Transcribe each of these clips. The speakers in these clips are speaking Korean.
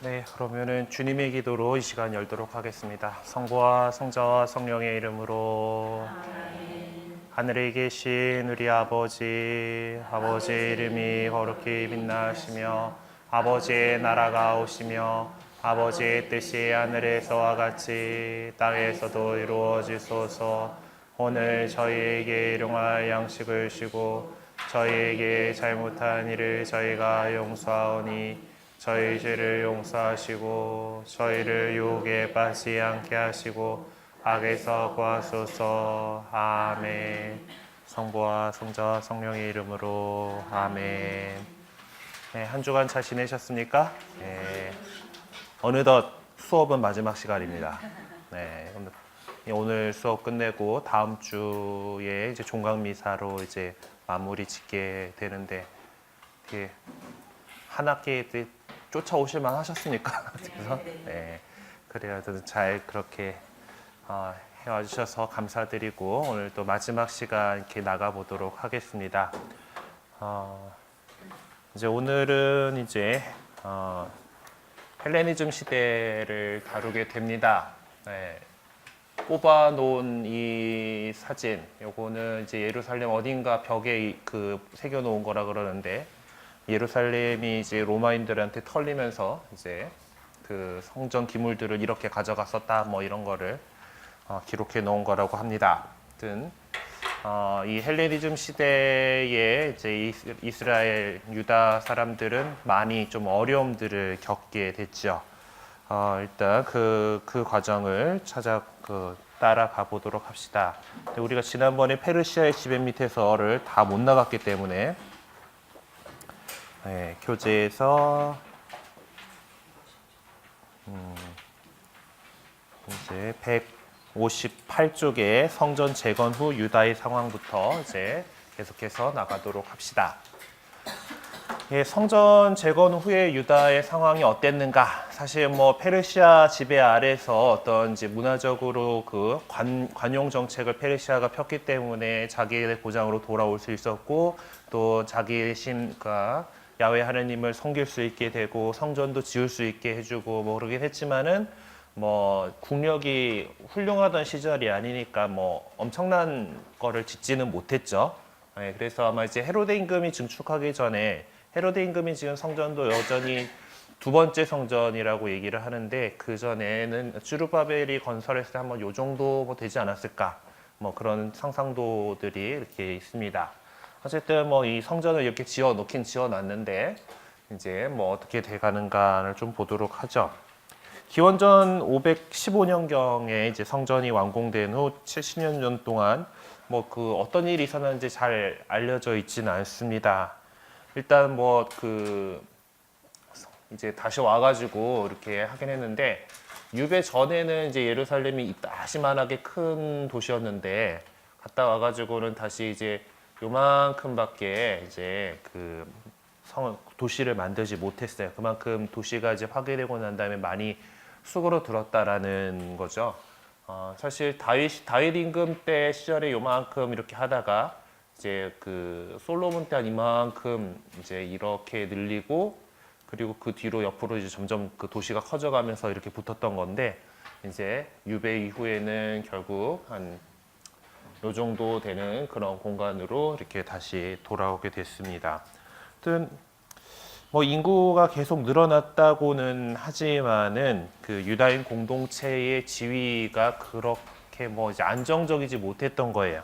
네, 그러면은 주님의 기도로 이 시간 열도록 하겠습니다. 성부와 성자와 성령의 이름으로. 하늘에 계신 우리 아버지의 이름이 거룩히 빛나시며 아버지의 나라가 오시며 아버지의 뜻이 하늘에서와 같이 땅에서도 이루어지소서. 오늘 저희에게 일용할 양식을 주시고 저희에게 잘못한 일을 저희가 용서하오니 저희 죄를 용서하시고 저희를 유혹에 빠지지 않게 하시고 악에서 구하소서. 아멘. 성부와 성자와 성령의 이름으로. 아멘. 네, 한 주간 잘 지내셨습니까? 네. 어느덧 수업은 마지막 시간입니다. 네, 오늘 수업 끝내고 다음 주에 이제 종강 미사로 이제 마무리 짓게 되는데 한 학기 쫓아오실만 하셨습니까? 그래서 네, 그래야 잘 그렇게 해와 주셔서 감사드리고 오늘 또 마지막 시간 이렇게 나가 보도록 하겠습니다. 이제 오늘은 이제 헬레니즘 시대를 다루게 됩니다. 네. 뽑아놓은 이 사진, 요거는 이제 예루살렘 어딘가 벽에 새겨놓은 거라 그러는데 예루살렘이 이제 로마인들한테 털리면서 이제 그 성전 기물들을 이렇게 가져갔었다 뭐 이런 거를 기록해 놓은 거라고 합니다. 아무튼 이 헬레니즘 시대에 이제 이스라엘 유다 사람들은 많이 좀 어려움들을 겪게 됐죠. 일단 그 과정을 따라가 보도록 합시다. 우리가 지난번에 페르시아의 지배 밑에서를 다 못 나갔기 때문에 네, 교재에서 이제 158쪽에 성전 재건 후 유다의 상황부터 이제 계속해서 나가도록 합시다. 예, 성전 재건 후에 유다의 상황이 어땠는가? 사실 뭐 페르시아 지배 아래서 어떤 이제 문화적으로 그 관용 정책을 페르시아가 폈기 때문에 자기의 고장으로 돌아올 수 있었고 또 자기의 신과 야훼 하나님을 섬길 수 있게 되고 성전도 지을 수 있게 해주고 뭐 그러긴 했지만은 뭐 국력이 훌륭하던 시절이 아니니까 뭐 엄청난 거를 짓지는 못했죠. 네, 그래서 아마 이제 헤로데 임금이 증축하기 전에 헤로데 임금이 지은 성전도 여전히 두 번째 성전이라고 얘기를 하는데 그 전에는 주르바벨이 건설했을 때 한번 요 정도 뭐 되지 않았을까 뭐 그런 상상도들이 이렇게 있습니다. 어쨌든 뭐 이 성전을 이렇게 지어 놨는데 이제 뭐 어떻게 돼가는가를 좀 보도록 하죠. 기원전 515년경에 이제 성전이 완공된 후 70년 전 동안 뭐 그 어떤 일이 있었는지 잘 알려져 있지는 않습니다. 일단 뭐 이제 다시 와가지고 이렇게 하긴 했는데 유배 전에는 이제 예루살렘이 이따시만하게 큰 도시였는데 갔다 와가지고는 다시 이제 요만큼밖에 이제 도시를 만들지 못했어요. 그만큼 도시가 이제 파괴되고 난 다음에 많이 수그러들었다라는 거죠. 사실 다윗 임금 때 시절에 요만큼 이렇게 하다가 이제 솔로몬 때 한 이만큼 이제 이렇게 늘리고 그리고 그 뒤로 옆으로 이제 점점 그 도시가 커져가면서 이렇게 붙었던 건데 이제 유배 이후에는 결국 한 요 정도 되는 그런 공간으로 이렇게 다시 돌아오게 됐습니다. 아무튼 뭐 인구가 계속 늘어났다고는 하지만은 그 유다인 공동체의 지위가 그렇게 뭐 이제 안정적이지 못했던 거예요.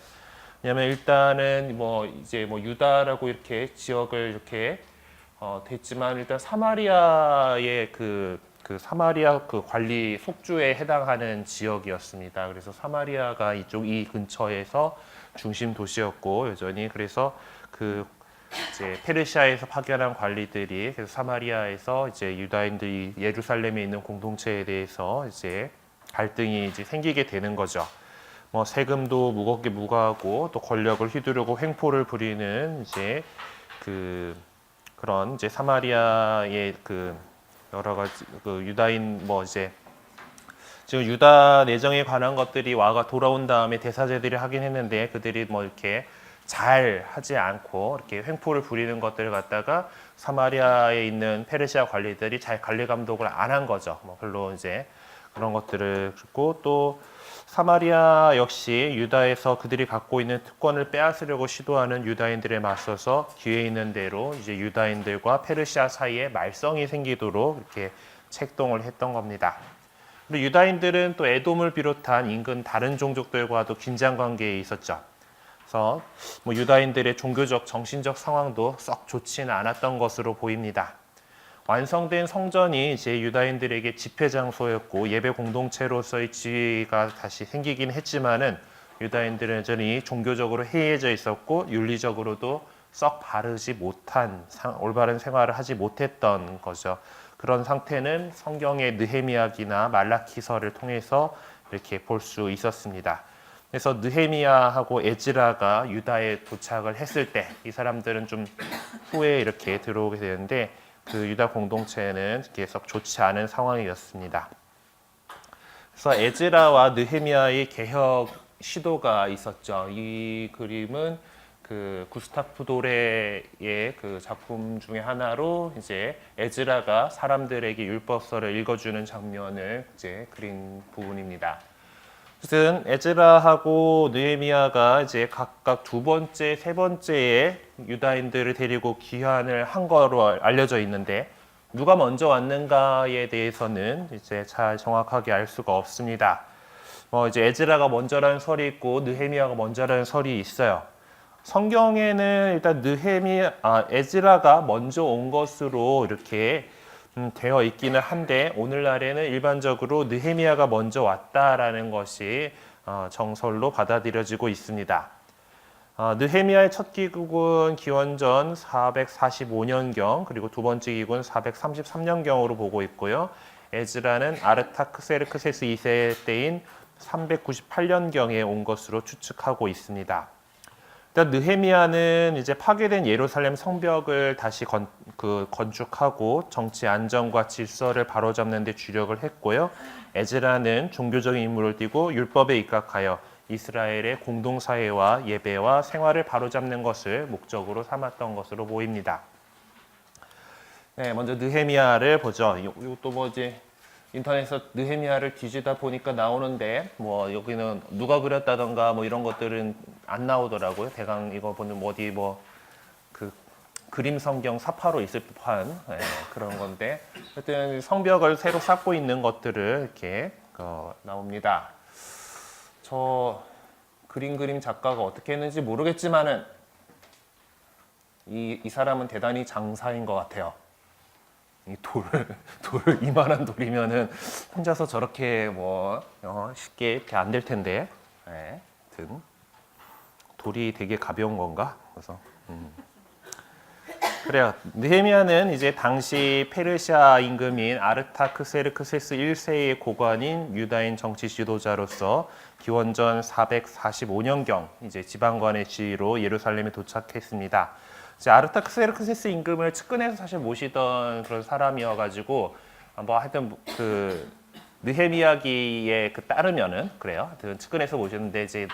왜냐면 일단은 뭐 이제 뭐 유다라고 이렇게 지역을 이렇게 됐지만 일단 사마리아의 사마리아 관리 속주에 해당하는 지역이었습니다. 그래서 사마리아가 이 근처에서 중심 도시였고 여전히 그래서 이제 페르시아에서 파견한 관리들이 그래서 사마리아에서 이제 유다인들이 예루살렘에 있는 공동체에 대해서 이제 갈등이 이제 생기게 되는 거죠. 뭐 세금도 무겁게 부과하고 또 권력을 휘두르고 횡포를 부리는 이제 그런 이제 사마리아의 여러 가지 유다인 뭐 이제 지금 유다 내정에 관한 것들이 돌아온 다음에 대사제들이 하긴 했는데 그들이 뭐 이렇게 잘 하지 않고 이렇게 횡포를 부리는 것들을 갖다가 사마리아에 있는 페르시아 관리들이 잘 관리 감독을 안 한 거죠. 뭐 별로 이제 그런 것들을 그리고 또 사마리아 역시 유다에서 그들이 갖고 있는 특권을 빼앗으려고 시도하는 유다인들에 맞서서 기회 있는 대로 이제 유다인들과 페르시아 사이에 말썽이 생기도록 이렇게 책동을 했던 겁니다. 그리고 유다인들은 또 에돔을 비롯한 인근 다른 종족들과도 긴장 관계에 있었죠. 그래서 뭐 유다인들의 종교적, 정신적 상황도 썩 좋지는 않았던 것으로 보입니다. 완성된 성전이 이제 유다인들에게 집회 장소였고 예배 공동체로서의 지위가 다시 생기긴 했지만은 유다인들은 여전히 종교적으로 해이해져 있었고 윤리적으로도 썩 바르지 못한 올바른 생활을 하지 못했던 거죠. 그런 상태는 성경의 느헤미야기나 말라키서를 통해서 이렇게 볼 수 있었습니다. 그래서 느헤미야하고 에즈라가 유다에 도착을 했을 때 이 사람들은 좀 후에 이렇게 들어오게 되는데 그 유다 공동체는 계속 좋지 않은 상황이었습니다. 그래서 에즈라와 느헤미야의 개혁 시도가 있었죠. 이 그림은 그 구스타프 도레의 그 작품 중에 하나로 이제 에즈라가 사람들에게 율법서를 읽어주는 장면을 이제 그린 부분입니다. 어쨌든 에즈라하고 느헤미야가 이제 각각 두 번째, 세 번째에 유다인들을 데리고 귀환을 한 거로 알려져 있는데 누가 먼저 왔는가에 대해서는 이제 잘 정확하게 알 수가 없습니다. 이제 에즈라가 먼저라는 설이 있고 느헤미야가 먼저라는 설이 있어요. 성경에는 일단 에즈라가 먼저 온 것으로 이렇게 되어 있기는 한데 오늘날에는 일반적으로 느헤미야가 먼저 왔다라는 것이 정설로 받아들여지고 있습니다. 느헤미야의 첫 기국은 기원전 445년경 그리고 두 번째 기국은 433년경으로 보고 있고요. 에즈라는 아르타크세르크세스 2세 때인 398년경에 온 것으로 추측하고 있습니다. 일단 느헤미야는 이제 파괴된 예루살렘 성벽을 다시 건축하고 정치 안정과 질서를 바로잡는 데 주력을 했고요. 에즈라는 종교적인 임무를 띠고 율법에 입각하여 이스라엘의 공동사회와 예배와 생활을 바로잡는 것을 목적으로 삼았던 것으로 보입니다. 네, 먼저 느헤미야를 보죠. 이것도 뭐 이제 인터넷에서 느헤미야를 뒤지다 보니까 나오는데 뭐 여기는 누가 그렸다던가 뭐 이런 것들은 안 나오더라고요. 대강 이거 보면 어디 뭐 그 그림 성경 사파로 있을 법한 그런 건데 하여튼 성벽을 새로 쌓고 있는 것들을 이렇게 나옵니다. 저 그림 작가가 어떻게 했는지 모르겠지만은 이 사람은 대단히 장사인 것 같아요. 이 돌 이만한 돌이면은 혼자서 저렇게 뭐 쉽게 이렇게 안 될 텐데, 하여튼 돌이 되게 가벼운 건가? 그래서 그래요. 느헤미야는 이제 당시 페르시아 임금인 아르타크세르크세스 1세의 고관인 유다인 정치 지도자로서 기원전 445년경 이제 지방관의 지위로 예루살렘에 도착했습니다. 이제 아르타크세르크세스 임금을 측근해서 사실 모시던 그런 사람이어가지고 뭐 하여튼 그 느헤미야기에 따르면은 그래요. 하여튼 측근해서 모셨는데 이제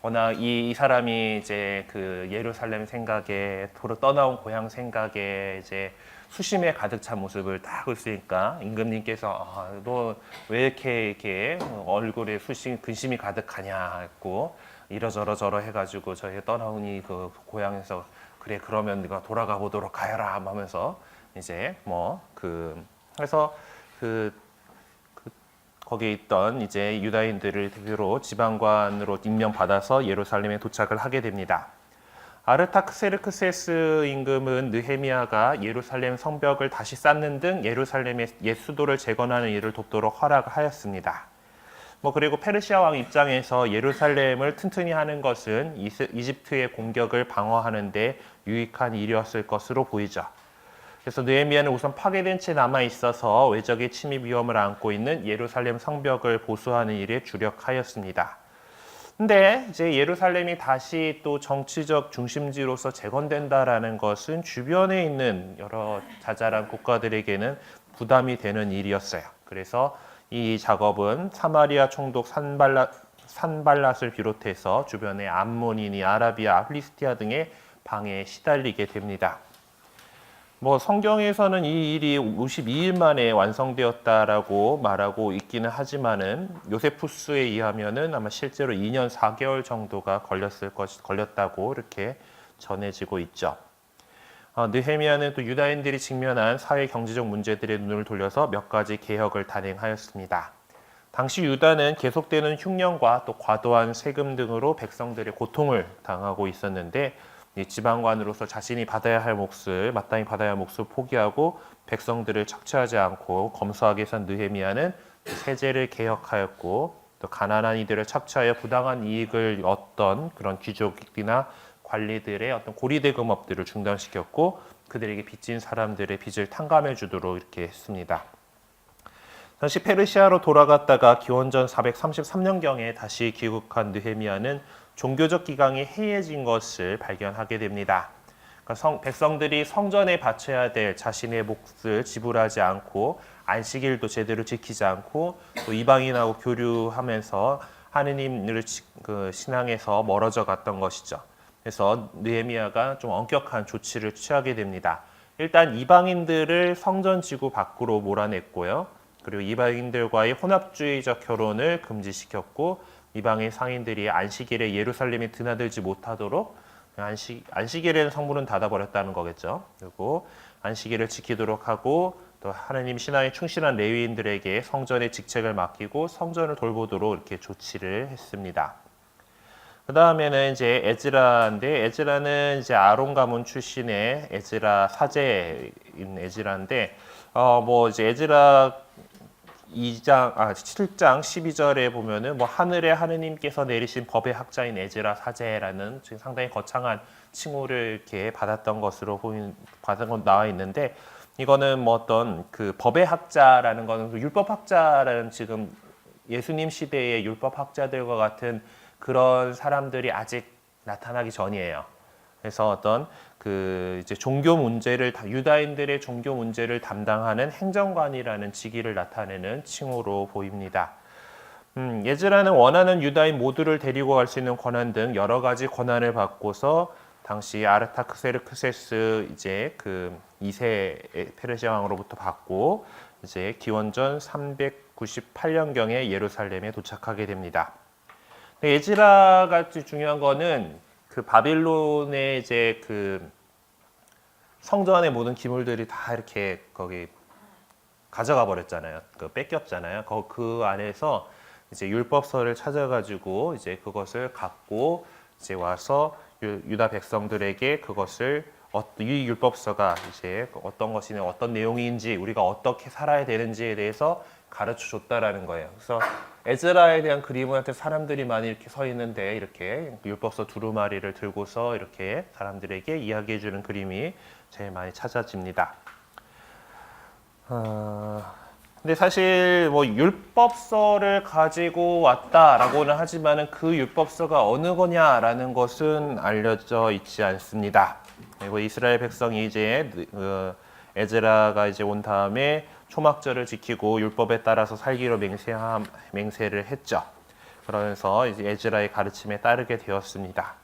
워낙 이 사람이 이제 그 예루살렘 생각에 도로 떠나온 고향 생각에 이제 수심에 가득 찬 모습을 딱 보시니까 임금님께서 너 왜 이렇게 얼굴에 근심이 가득하냐 했고 이러저러 해가지고 저희 떠나오니 그 고향에서 그래 그러면 네가 돌아가 보도록 하여라 하면서 이제 그래서 거기에 있던 이제 유다인들을 대표로 지방관으로 임명받아서 예루살렘에 도착을 하게 됩니다. 아르타크세르크세스 임금은 느헤미야가 예루살렘 성벽을 다시 쌓는 등 예루살렘의 옛 수도를 재건하는 일을 돕도록 허락하였습니다. 그리고 페르시아 왕 입장에서 예루살렘을 튼튼히 하는 것은 이집트의 공격을 방어하는 데 유익한 일이었을 것으로 보이죠. 그래서 느헤미야는 우선 파괴된 채 남아 있어서 외적의 침입 위험을 안고 있는 예루살렘 성벽을 보수하는 일에 주력하였습니다. 근데 이제 예루살렘이 다시 또 정치적 중심지로서 재건된다라는 것은 주변에 있는 여러 자잘한 국가들에게는 부담이 되는 일이었어요. 그래서 이 작업은 사마리아 총독 산발랏을 비롯해서 주변의 암몬이니 아라비아, 아플리스티아 등의 방해에 시달리게 됩니다. 뭐 성경에서는 이 일이 52일 만에 완성되었다라고 말하고 있기는 하지만은 요세푸스에 의하면은 아마 실제로 2년 4개월 정도가 걸렸다고 이렇게 전해지고 있죠. 느헤미야는 또 유다인들이 직면한 사회 경제적 문제들의 눈을 돌려서 몇 가지 개혁을 단행하였습니다. 당시 유다는 계속되는 흉년과 또 과도한 세금 등으로 백성들의 고통을 당하고 있었는데 지방관으로서 자신이 마땅히 받아야 할 몫을 포기하고 백성들을 착취하지 않고 검소하게 산 느헤미야는 세제를 개혁하였고 또 가난한 이들을 착취하여 부당한 이익을 얻던 그런 귀족이나 관리들의 어떤 고리대금업들을 중단시켰고 그들에게 빚진 사람들의 빚을 탕감해 주도록 이렇게 했습니다. 다시 페르시아로 돌아갔다가 기원전 433년경에 다시 귀국한 느헤미야는 종교적 기강이 해이해진 것을 발견하게 됩니다. 그러니까 백성들이 성전에 바쳐야 될 자신의 몫을 지불하지 않고 안식일도 제대로 지키지 않고 또 이방인하고 교류하면서 하느님을 신앙에서 멀어져 갔던 것이죠. 그래서 느헤미야가 좀 엄격한 조치를 취하게 됩니다. 일단 이방인들을 성전 지구 밖으로 몰아냈고요. 그리고 이방인들과의 혼합주의적 결혼을 금지시켰고 이방인 상인들이 안식일에 예루살렘에 드나들지 못하도록 안식일에는 성문은 닫아버렸다는 거겠죠. 그리고 안식일을 지키도록 하고 또 하나님 신앙에 충실한 레위인들에게 성전의 직책을 맡기고 성전을 돌보도록 이렇게 조치를 했습니다. 그 다음에는 이제 에즈라인데 에즈라는 이제 아론 가문 출신의 에즈라 사제인 에즈라인데 뭐 이제 에즈라 7장 12절에 보면은 뭐 하늘의 하느님께서 내리신 법의 학자인 에즈라 사제라는 상당히 거창한 칭호를 이렇게 받았던 것으로 받은 건 나와 있는데 이거는 뭐 어떤 그 법의 학자라는 거는 율법 학자라는 지금 예수님 시대의 율법 학자들과 같은 그런 사람들이 아직 나타나기 전이에요. 그래서 어떤 그 이제 종교 문제를 유다인들의 종교 문제를 담당하는 행정관이라는 직위를 나타내는 칭호로 보입니다. 에즈라는 원하는 유다인 모두를 데리고 갈 수 있는 권한 등 여러 가지 권한을 받고서 당시 아르타크세르크세스 이제 그 2세 페르시아 왕으로부터 받고 이제 기원전 398년경에 예루살렘에 도착하게 됩니다. 에즈라가 중요한 거는 그 바빌론의 이제 그 성전의 모든 기물들이 다 이렇게 거기 가져가 버렸잖아요. 그 뺏겼잖아요. 그 안에서 이제 율법서를 찾아가지고 이제 그것을 갖고 이제 와서 유다 백성들에게 그것을 이 율법서가 이제 어떤 것이냐, 어떤 내용인지 우리가 어떻게 살아야 되는지에 대해서 가르쳐 줬다라는 거예요. 그래서 에즈라에 대한 그림은 사람들이 많이 이렇게 서 있는데 이렇게 율법서 두루마리를 들고서 이렇게 사람들에게 이야기해 주는 그림이 제일 많이 찾아집니다. 근데 사실 뭐 율법서를 가지고 왔다라고는 하지만은 그 율법서가 어느 거냐라는 것은 알려져 있지 않습니다. 그리고 이스라엘 백성이 이제 에즈라가 이제 온 다음에 초막절을 지키고 율법에 따라서 살기로 맹세를 했죠. 그러면서 이제 에즈라의 가르침에 따르게 되었습니다.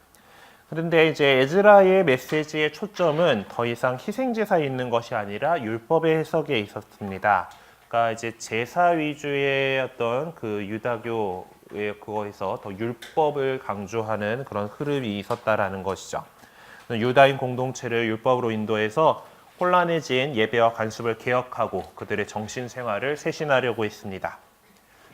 그런데 이제 에즈라의 메시지의 초점은 더 이상 희생제사에 있는 것이 아니라 율법의 해석에 있었습니다. 그러니까 이제 제사 위주의 어떤 그 유다교의 그거에서 더 율법을 강조하는 그런 흐름이 있었다라는 것이죠. 유다인 공동체를 율법으로 인도해서 혼란해진 예배와 관습을 개혁하고 그들의 정신 생활을 쇄신하려고 했습니다.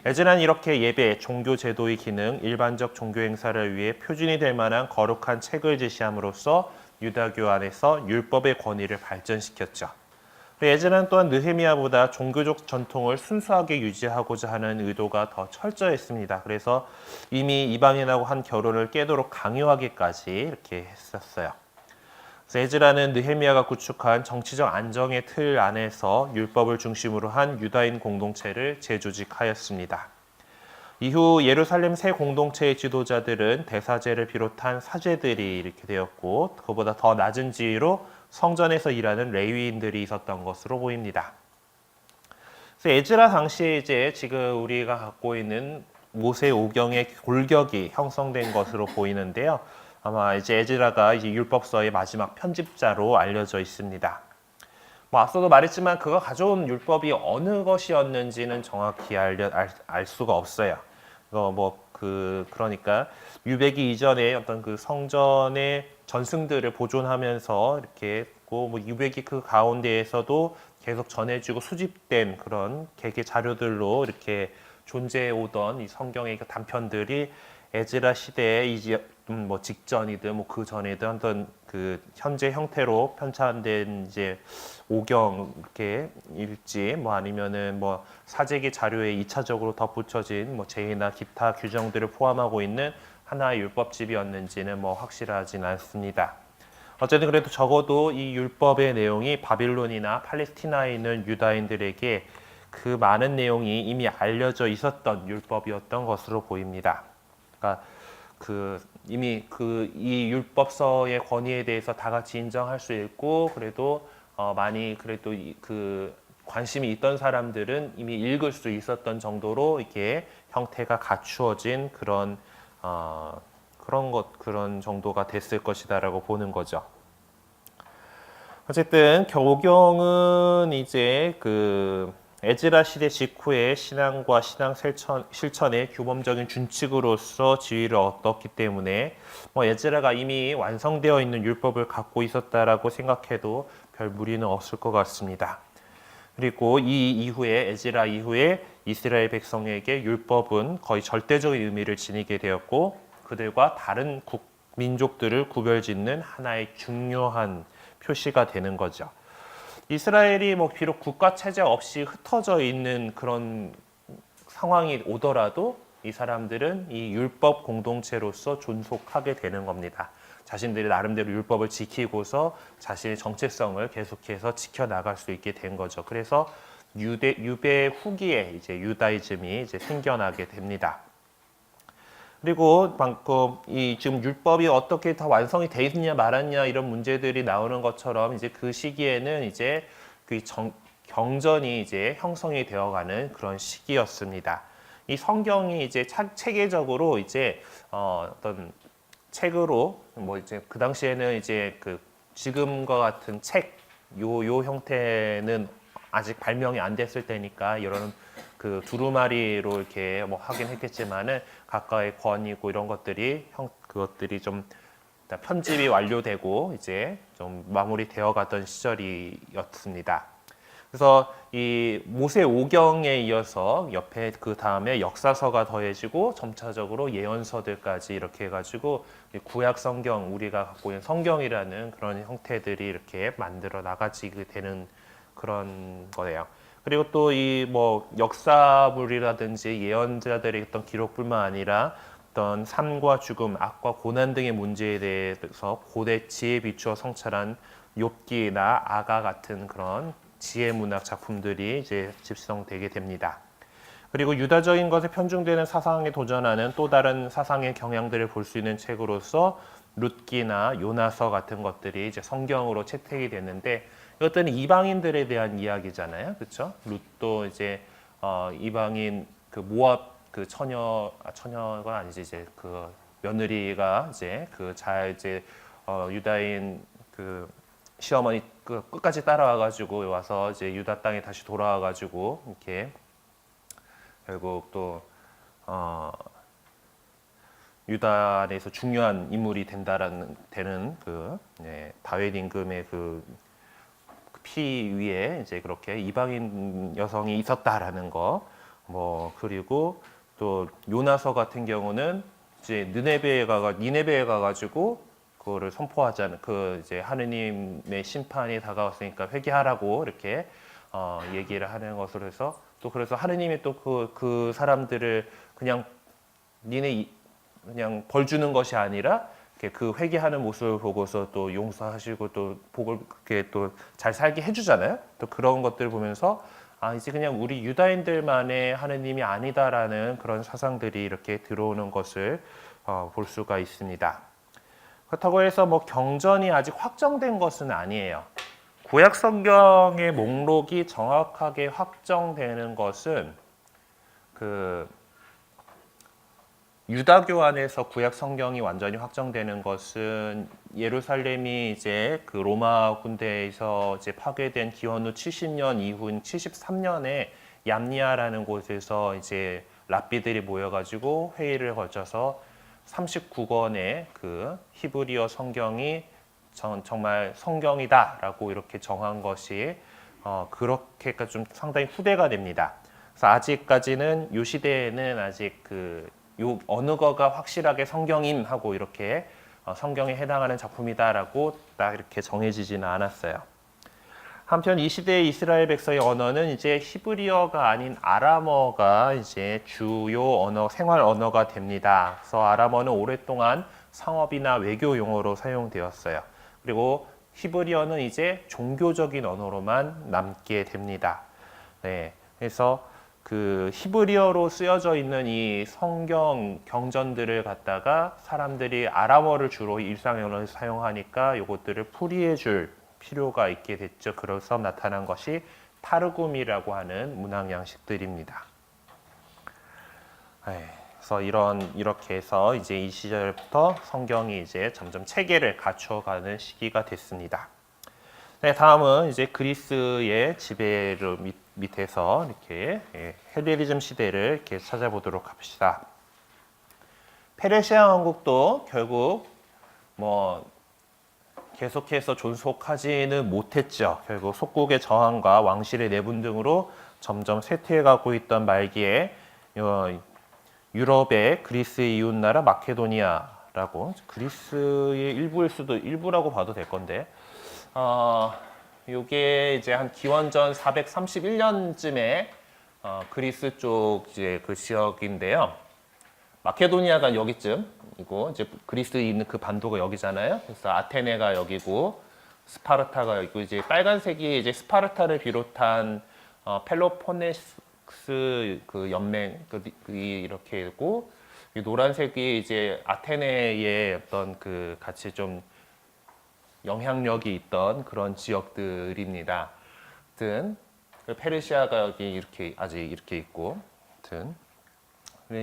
에즈라는 이렇게 예배, 종교 제도의 기능, 일반적 종교 행사를 위해 표준이 될 만한 거룩한 책을 제시함으로써 유다교 안에서 율법의 권위를 발전시켰죠. 에즈라는 또한 느헤미야보다 종교적 전통을 순수하게 유지하고자 하는 의도가 더 철저했습니다. 그래서 이미 이방인하고 한 결혼을 깨도록 강요하기까지 이렇게 했었어요. 에즈라는 느헤미야가 구축한 정치적 안정의 틀 안에서 율법을 중심으로 한 유다인 공동체를 재조직하였습니다. 이후 예루살렘 새 공동체의 지도자들은 대사제를 비롯한 사제들이 이렇게 되었고 그보다 더 낮은 지위로 성전에서 일하는 레위인들이 있었던 것으로 보입니다. 그래서 에즈라 당시에 이제 지금 우리가 갖고 있는 모세 오경의 골격이 형성된 것으로 보이는데요. 아마 이제 에즈라가 이제 율법서의 마지막 편집자로 알려져 있습니다. 뭐 앞서도 말했지만 그가 가져온 율법이 어느 것이었는지는 정확히 알 수가 없어요. 그러니까 유배기 이전에 어떤 그 성전의 전승들을 보존하면서 이렇게 뭐 유배기 그 가운데에서도 계속 전해지고 수집된 그런 개개 자료들로 이렇게 존재해 오던 이 성경의 그 단편들이 에즈라 시대에 이제 뭐 직전이든 뭐 그 전이든 어떤 그 현재 형태로 편찬된 이제 오경 이렇게 일지 뭐 아니면은 뭐 사재기 자료에 2차적으로 덧붙여진 뭐 제의나 기타 규정들을 포함하고 있는 하나의 율법집이었는지는 뭐 확실하진 않습니다. 어쨌든 그래도 적어도 이 율법의 내용이 바빌론이나 팔레스티나에 있는 유다인들에게 그 많은 내용이 이미 알려져 있었던 율법이었던 것으로 보입니다. 그러니까 이미 이 율법서의 권위에 대해서 다 같이 인정할 수 있고 그래도 많이 그래도 관심이 있던 사람들은 이미 읽을 수 있었던 정도로 이렇게 형태가 갖추어진 그런 정도가 됐을 것이다라고 보는 거죠. 어쨌든 오경은 이제 에즈라 시대 직후에 신앙과 신앙 실천의 규범적인 준칙으로서 지위를 얻었기 때문에 뭐 에즈라가 이미 완성되어 있는 율법을 갖고 있었다라고 생각해도 별 무리는 없을 것 같습니다. 그리고 이 이후에 에즈라 이후에 이스라엘 백성에게 율법은 거의 절대적인 의미를 지니게 되었고 그들과 다른 민족들을 구별짓는 하나의 중요한 표시가 되는 거죠. 이스라엘이 뭐 비록 국가 체제 없이 흩어져 있는 그런 상황이 오더라도 이 사람들은 이 율법 공동체로서 존속하게 되는 겁니다. 자신들이 나름대로 율법을 지키고서 자신의 정체성을 계속해서 지켜나갈 수 있게 된 거죠. 그래서 유배 후기에 이제 유다이즘이 이제 생겨나게 됩니다. 그리고 방금 지금 율법이 어떻게 다 완성이 돼 있느냐 말았냐 이런 문제들이 나오는 것처럼 이제 그 시기에는 이제 경전이 이제 형성이 되어가는 그런 시기였습니다. 이 성경이 이제 체계적으로 이제 어떤 책으로 뭐 이제 그 당시에는 이제 지금과 같은 요 형태는 아직 발명이 안 됐을 때니까 이런 두루마리로 이렇게 뭐 하긴 했겠지만은 각각의 권이고 이런 그것들이 좀 편집이 완료되고 이제 좀 마무리되어 가던 시절이었습니다. 그래서 이 모세 오경에 이어서 옆에 그 다음에 역사서가 더해지고 점차적으로 예언서들까지 이렇게 해가지고 구약 성경 우리가 갖고 있는 성경이라는 그런 형태들이 이렇게 만들어 나가지게 되는 그런 거예요. 그리고 또 이 뭐 역사물이라든지 예언자들의 어떤 기록뿐만 아니라 어떤 삶과 죽음, 악과 고난 등의 문제에 대해서 고대 지혜에 비추어 성찰한 욥기나 아가 같은 그런 지혜 문학 작품들이 이제 집성되게 됩니다. 그리고 유다적인 것에 편중되는 사상에 도전하는 또 다른 사상의 경향들을 볼 수 있는 책으로서 룻기나 요나서 같은 것들이 이제 성경으로 채택이 됐는데 이것들은 이방인들에 대한 이야기잖아요, 그렇죠? 룻도 이제 이방인 모압 처녀가 아니지 이제 며느리가 이제 유다인 시어머니 끝까지 따라와가지고 와서 이제 유다 땅에 다시 돌아와가지고 이렇게 결국 또 유다 안에서 중요한 인물이 되는 다윗 임금의 피 위에 이제 그렇게 이방인 여성이 있었다라는 거, 뭐 그리고 또 요나서 같은 경우는 이제 니네베에 가가지고 그거를 선포하자는 이제 하느님의 심판이 다가왔으니까 회개하라고 이렇게 얘기를 하는 것으로 해서 또 그래서 하느님이 또 그 사람들을 그냥 그냥 벌 주는 것이 아니라 그 회개하는 모습을 보고서 또 용서하시고 또 복을 그렇게 또 잘 살게 해주잖아요. 또 그런 것들을 보면서 이제 그냥 우리 유다인들만의 하느님이 아니다라는 그런 사상들이 이렇게 들어오는 것을 볼 수가 있습니다. 그렇다고 해서 뭐 경전이 아직 확정된 것은 아니에요. 구약 성경의 목록이 정확하게 확정되는 것은 유다교 안에서 구약 성경이 완전히 확정되는 것은 예루살렘이 이제 그 로마 군대에서 이제 파괴된 기원 후 70년 이후인 73년에 얌니아라는 곳에서 이제 랍비들이 모여가지고 회의를 거쳐서 39권의 그 히브리어 성경이 정말 성경이다라고 이렇게 정한 것이 그렇게까지 좀 상당히 후대가 됩니다. 그래서 아직까지는 이 시대에는 아직 요 어느 거가 확실하게 성경임 하고 이렇게 성경에 해당하는 작품이다라고 딱 이렇게 정해지지는 않았어요. 한편 이 시대의 이스라엘 백성의 언어는 이제 히브리어가 아닌 아람어가 이제 주요 언어, 생활 언어가 됩니다. 그래서 아람어는 오랫동안 상업이나 외교 용어로 사용되었어요. 그리고 히브리어는 이제 종교적인 언어로만 남게 됩니다. 네, 그래서 그 히브리어로 쓰여져 있는 이 성경 경전들을 갖다가 사람들이 아람어를 주로 일상언어로 사용하니까 이것들을 풀이해 줄 필요가 있게 됐죠. 그래서 나타난 것이 타르굼이라고 하는 문학 양식들입니다. 그래서 이렇게 해서 이제 이 시절부터 성경이 이제 점점 체계를 갖춰가는 시기가 됐습니다. 네, 다음은 이제 그리스의 지배를 밑에서 이렇게 헬레니즘 시대를 이렇게 찾아보도록 합시다. 페르시아 왕국도 결국 뭐 계속해서 존속하지는 못했죠. 결국 속국의 저항과 왕실의 내분 등으로 점점 쇠퇴해가고 있던 말기에 유럽의 그리스의 이웃나라 마케도니아라고, 그리스의 일부라고 봐도 될 건데, 요게 이제 한 기원전 431년쯤에 그리스 쪽 이제 그 지역인데요. 마케도니아가 여기쯤이고 이제 그리스에 있는 그 반도가 여기잖아요. 그래서 아테네가 여기고 스파르타가 여기고, 이제 빨간색이 이제 스파르타를 비롯한 펠로폰네스 그 연맹 이렇게 있고, 이 노란색이 이제 아테네의 어떤 그 같이 좀 영향력이 있던 그런 지역들입니다. 하여튼 페르시아가 여기 이렇게 아직 이렇게 있고, 하여튼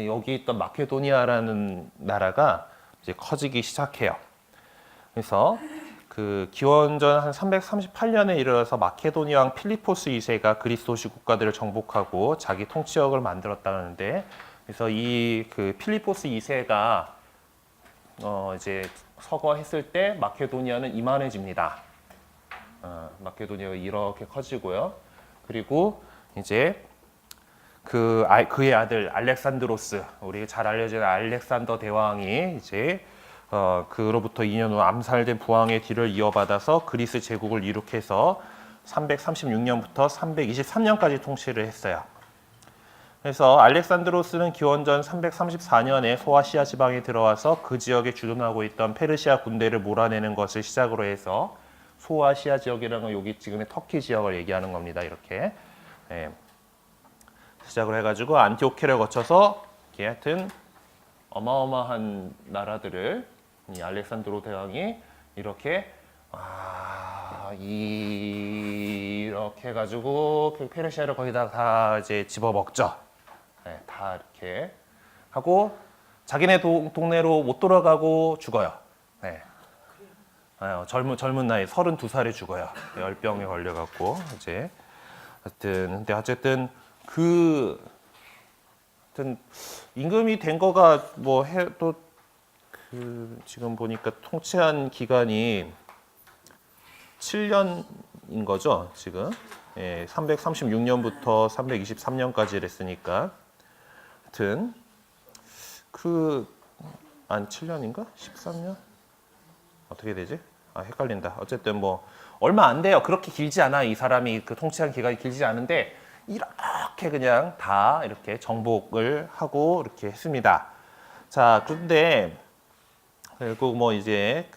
여기 있던 마케도니아라는 나라가 이제 커지기 시작해요. 그래서 그 기원전 한 338년에 이르러서 마케도니아 왕 필리포스 2세가 그리스 도시 국가들을 정복하고 자기 통치역을 만들었다는데, 그래서 이 그 필리포스 2세가 이제 서거했을 때 마케도니아는 이만해집니다. 마케도니아가 이렇게 커지고요. 그리고 이제 그의 아들 알렉산드로스, 우리 잘 알려진 알렉산더 대왕이 이제 그로부터 2년 후 암살된 부왕의 뒤를 이어받아서 그리스 제국을 이룩해서 336년부터 323년까지 통치를 했어요. 그래서 알렉산드로스는 기원전 334년에 소아시아 지방에 들어와서 그 지역에 주둔하고 있던 페르시아 군대를 몰아내는 것을 시작으로 해서, 소아시아 지역이라는 건 여기 지금의 터키 지역을 얘기하는 겁니다. 이렇게 시작을 해가지고 안티오케를 거쳐서 하여튼 어마어마한 나라들을 이 알렉산드로 대왕이 이렇게 이렇게 해가지고 페르시아를 거의 다 이제 집어먹죠. 다 이렇게 하고 자기네 동네로 못 돌아가고 죽어요. 젊은 나이 32살에 죽어요. 열병에 걸려갖고 이제 근데 어쨌든 하여튼 임금이 된 거가 뭐 또 지금 보니까 통치한 기간이 7년인 거죠, 지금. 336년부터 323년까지 했으니까. 하여튼 한 7년인가? 13년? 어떻게 되지? 헷갈린다. 어쨌든 뭐 얼마 안 돼요. 그렇게 길지 않아. 이 사람이 그 통치한 기간이 길지 않은데 이렇게 그냥 다 이렇게 정복을 하고 이렇게 했습니다. 자, 그런데 결국 뭐 이제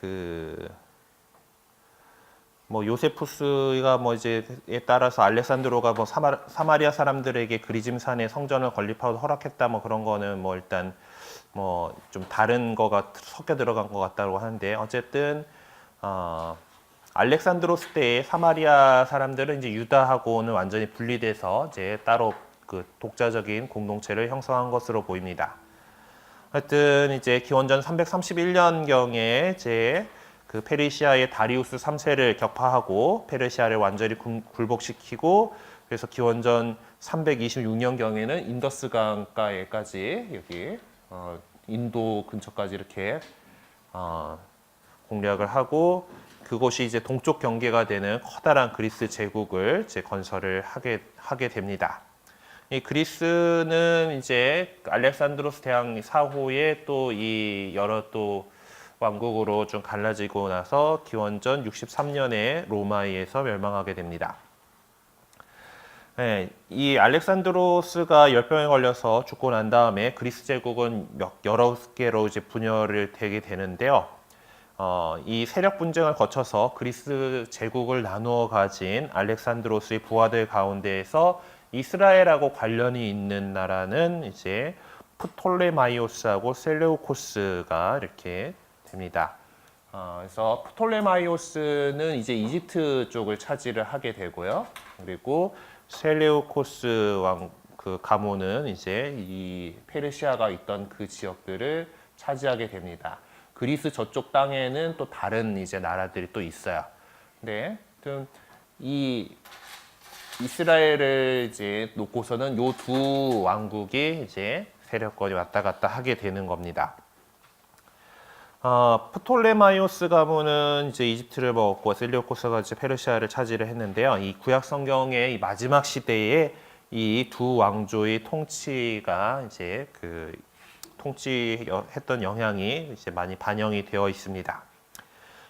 뭐 요세푸스가 뭐 이제에 따라서 알렉산드로가 뭐 사마리아 사람들에게 그리즘산에 성전을 건립하고 허락했다, 뭐 그런 거는 뭐 일단 뭐 좀 다른 거가 섞여 들어간 것 같다고 하는데, 어쨌든 알렉산드로스 때의 사마리아 사람들은 이제 유다하고는 완전히 분리돼서 이제 따로 그 독자적인 공동체를 형성한 것으로 보입니다. 하여튼 이제 기원전 331년경에 이제 그 페르시아의 다리우스 3세를 격파하고 페르시아를 완전히 굴복시키고, 그래서 기원전 326년경에는 인더스 강가에까지 여기 인도 근처까지 이렇게 공략을 하고, 그곳이 이제 동쪽 경계가 되는 커다란 그리스 제국을 이제 건설을 하게 됩니다. 이 그리스는 이제 알렉산드로스 대왕 사후에 또 이 여러 또 왕국으로 좀 갈라지고 나서 기원전 63년에 로마에 의해서 멸망하게 됩니다. 네, 이 알렉산드로스가 열병에 걸려서 죽고 난 다음에 그리스 제국은 여러 개로 이제 분열을 되게 되는데요. 이 세력 분쟁을 거쳐서 그리스 제국을 나누어 가진 알렉산드로스의 부하들 가운데에서 이스라엘하고 관련이 있는 나라는 이제 프톨레마이오스하고 셀레우코스가 이렇게 됩니다. 그래서 프톨레마이오스는 이제 이집트 쪽을 차지를 하게 되고요. 그리고 셀레우코스 왕 그 가문은 이제 이 페르시아가 있던 그 지역들을 차지하게 됩니다. 그리스 저쪽 땅에는 또 다른 이제 나라들이 또 있어요. 근데 이 이스라엘을 이제 놓고서는 요 두 왕국이 이제 세력권이 왔다 갔다 하게 되는 겁니다. 프톨레마이오스 가문은 이제 이집트를 먹었고 셀레우코스가 이제 페르시아를 차지를 했는데요. 이 구약 성경의 이 마지막 시대에 이 두 왕조의 통치가 이제 그 통치했던 영향이 이제 많이 반영이 되어 있습니다.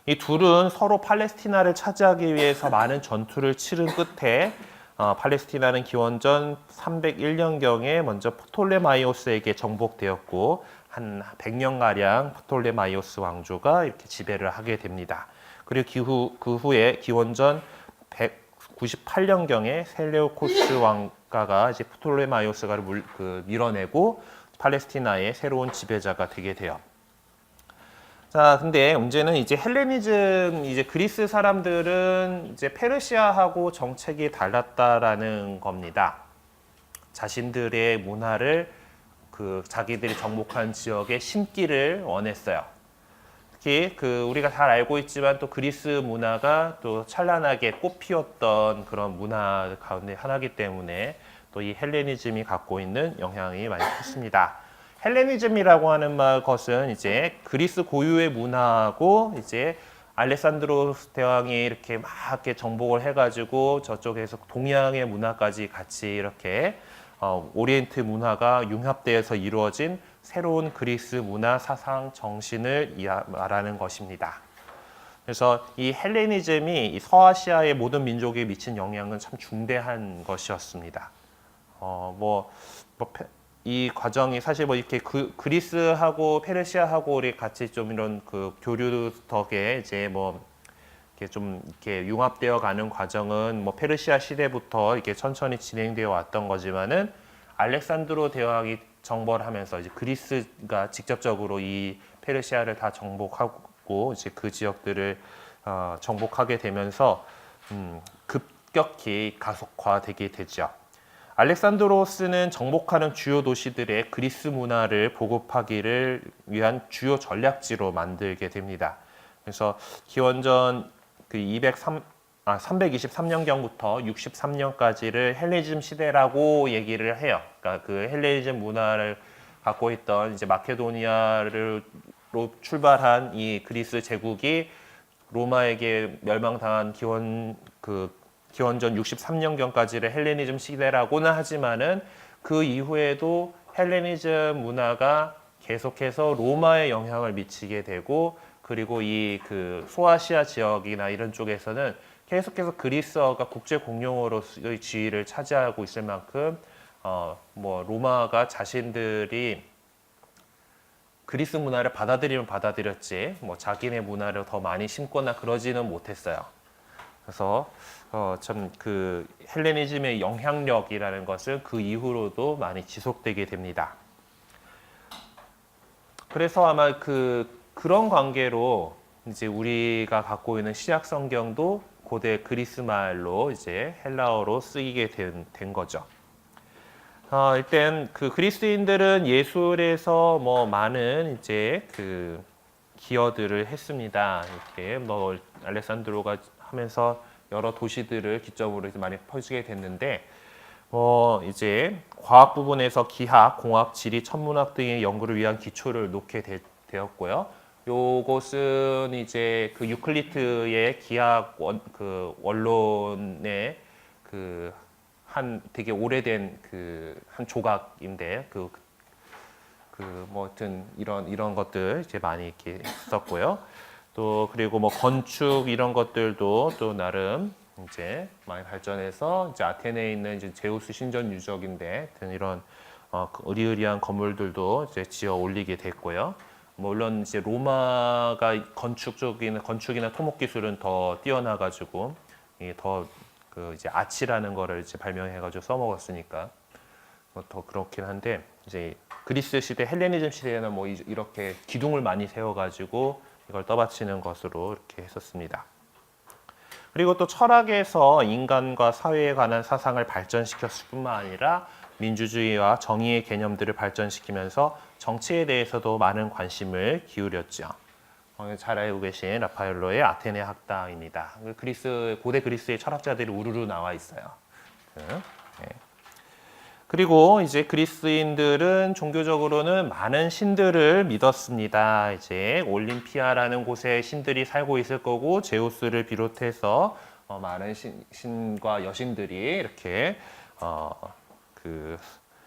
이 둘은 서로 팔레스티나를 차지하기 위해서 많은 전투를 치른 끝에 팔레스티나는 기원전 301년경에 먼저 프톨레마이오스에게 정복되었고 한 100년가량 프톨레마이오스 왕조가 이렇게 지배를 하게 됩니다. 그리고 그 후에 기원전 198년경에 셀레우코스 왕가가 이제 프톨레마이오스가 밀어내고 팔레스티나의 새로운 지배자가 되게 돼요. 자, 근데 문제는 이제 헬레니즘, 이제 그리스 사람들은 이제 페르시아하고 정책이 달랐다라는 겁니다. 자신들의 문화를 자기들이 정복한 지역에 심기를 원했어요. 특히 우리가 잘 알고 있지만 또 그리스 문화가 또 찬란하게 꽃피웠던 그런 문화 가운데 하나이기 때문에 또 이 헬레니즘이 갖고 있는 영향이 많이 컸습니다. 헬레니즘이라고 하는 것은 이제 그리스 고유의 문화하고 이제 알렉산드로스 대왕이 이렇게 막 이렇게 정복을 해가지고 저쪽에서 동양의 문화까지 같이 이렇게 오리엔트 문화가 융합되어서 이루어진 새로운 그리스 문화, 사상, 정신을 말하는 것입니다. 그래서 이 헬레니즘이 이 서아시아의 모든 민족에 미친 영향은 참 중대한 것이었습니다. 이 과정이 사실 이렇게 그리스하고 페르시아하고 우리 같이 좀 이런 교류 덕에 이제 이렇게 좀 이렇게 융합되어 가는 과정은 페르시아 시대부터 이렇게 천천히 진행되어 왔던 거지만은 알렉산드로 대왕이 정벌을 하면서 이제 그리스가 직접적으로 이 페르시아를 다 정복하고 이제 그 지역들을 정복하게 되면서 급격히 가속화되게 되죠. 알렉산드로스는 정복하는 주요 도시들의 그리스 문화를 보급하기를 위한 주요 전략지로 만들게 됩니다. 그래서 기원전 323년경부터 63년까지를 헬레니즘 시대라고 얘기를 해요. 그러니까 그 헬레니즘 문화를 갖고 있던 이제 마케도니아로 출발한 이 그리스 제국이 로마에게 멸망당한 기원전 63년경까지를 헬레니즘 시대라고는 하지만은 그 이후에도 헬레니즘 문화가 계속해서 로마에 영향을 미치게 되고, 그리고 이 소아시아 지역이나 이런 쪽에서는 계속해서 그리스어가 국제 공용어로서의 지위를 차지하고 있을 만큼 로마가 자신들이 그리스 문화를 받아들이면 받아들였지 자기네 문화를 더 많이 심거나 그러지는 못했어요. 그래서 참 헬레니즘의 영향력이라는 것은 그 이후로도 많이 지속되게 됩니다. 그래서 아마 그런 관계로 이제 우리가 갖고 있는 신약 성경도 고대 그리스 말로 이제 헬라어로 쓰이게 된 거죠. 일단 그 그리스인들은 예술에서 뭐 많은 이제 그 기여들을 했습니다. 이렇게 뭐 알렉산드로가 하면서 여러 도시들을 기점으로 이제 많이 퍼지게 됐는데, 이제 과학 부분에서 기하, 공학, 지리, 천문학 등의 연구를 위한 기초를 놓게 되었고요. 요것은 이제 그 유클리드의 기하 원론의 그 한 되게 오래된 그 한 조각인데 뭐 하여튼 이런 것들 이제 많이 이렇게 썼고요. 또 그리고 뭐 건축 이런 것들도 또 나름 이제 많이 발전해서 이제 아테네에 있는 이제 제우스 신전 유적인데 이런 그 으리으리한 건물들도 이제 지어 올리게 됐고요. 물론 이제 로마가 건축이나 토목 기술은 더 뛰어나가지고 더 그 이제 아치라는 거를 이제 발명해가지고 써먹었으니까 뭐 더 그렇긴 한데, 이제 그리스 시대, 헬레니즘 시대에는 뭐 이렇게 기둥을 많이 세워가지고 이걸 떠받치는 것으로 이렇게 했었습니다. 그리고 또 철학에서 인간과 사회에 관한 사상을 발전시켰을 뿐만 아니라 민주주의와 정의의 개념들을 발전시키면서 정치에 대해서도 많은 관심을 기울였죠. 잘 알고 계신 라파엘로의 아테네 학당입니다. 고대 그리스의 철학자들이 우르르 나와 있어요. 그리고 이제 그리스인들은 종교적으로는 많은 신들을 믿었습니다. 이제 올림피아라는 곳에 신들이 살고 있을 거고, 제우스를 비롯해서 많은 신과 여신들이 이렇게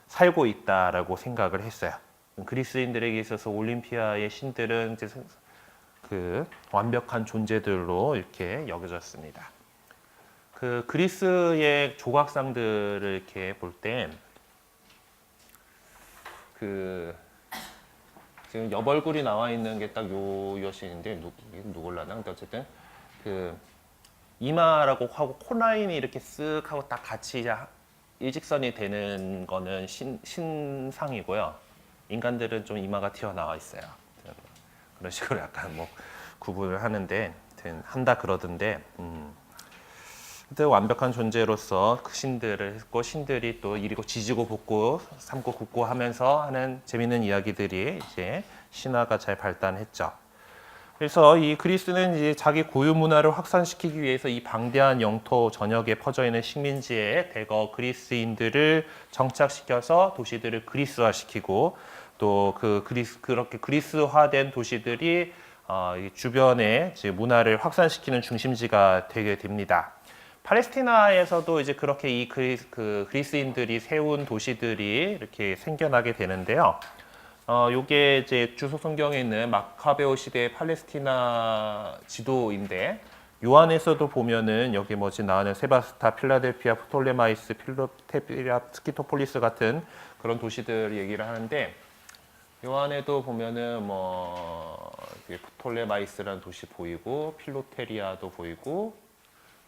살고 있다라고 생각을 했어요. 그리스인들에게 있어서 올림피아의 신들은 이제 그 완벽한 존재들로 이렇게 여겨졌습니다. 그 그리스의 조각상들을 이렇게 볼 때, 지금 여벌굴이 나와 있는 게 딱 요 여신인데 누굴라나? 근데 어쨌든 그 이마라고 하고 코라인이 이렇게 쓱 하고 딱 같이 일직선이 되는 거는 신상이고요. 인간들은 좀 이마가 튀어나와 있어요. 그런 식으로 약간 뭐 구분을 하는데, 한다 그러던데, 그때 완벽한 존재로서 그 신들을 했고, 신들이 또 이리고 지지고 볶고 삼고 굽고 하면서 하는 재밌는 이야기들이 이제 신화가 잘 발달했죠. 그래서 이 그리스는 이제 자기 고유 문화를 확산시키기 위해서 이 방대한 영토 전역에 퍼져 있는 식민지에 대거 그리스인들을 정착시켜서 도시들을 그리스화시키고, 또 그렇게 그리스화된 도시들이 주변에 이제 문화를 확산시키는 중심지가 되게 됩니다. 팔레스티나에서도 이제 그렇게 이 그리스인들이 세운 도시들이 이렇게 생겨나게 되는데요. 요게 이제 주석 성경에 있는 마카베오 시대의 팔레스티나 지도인데, 요한에서도 보면은 여기 나오는 세바스타, 필라델피아, 프톨레마이스, 필로테피라, 스키토폴리스 같은 그런 도시들 얘기를 하는데, 요한에도 보면은 프톨레마이스라는 도시 보이고, 필로테리아도 보이고,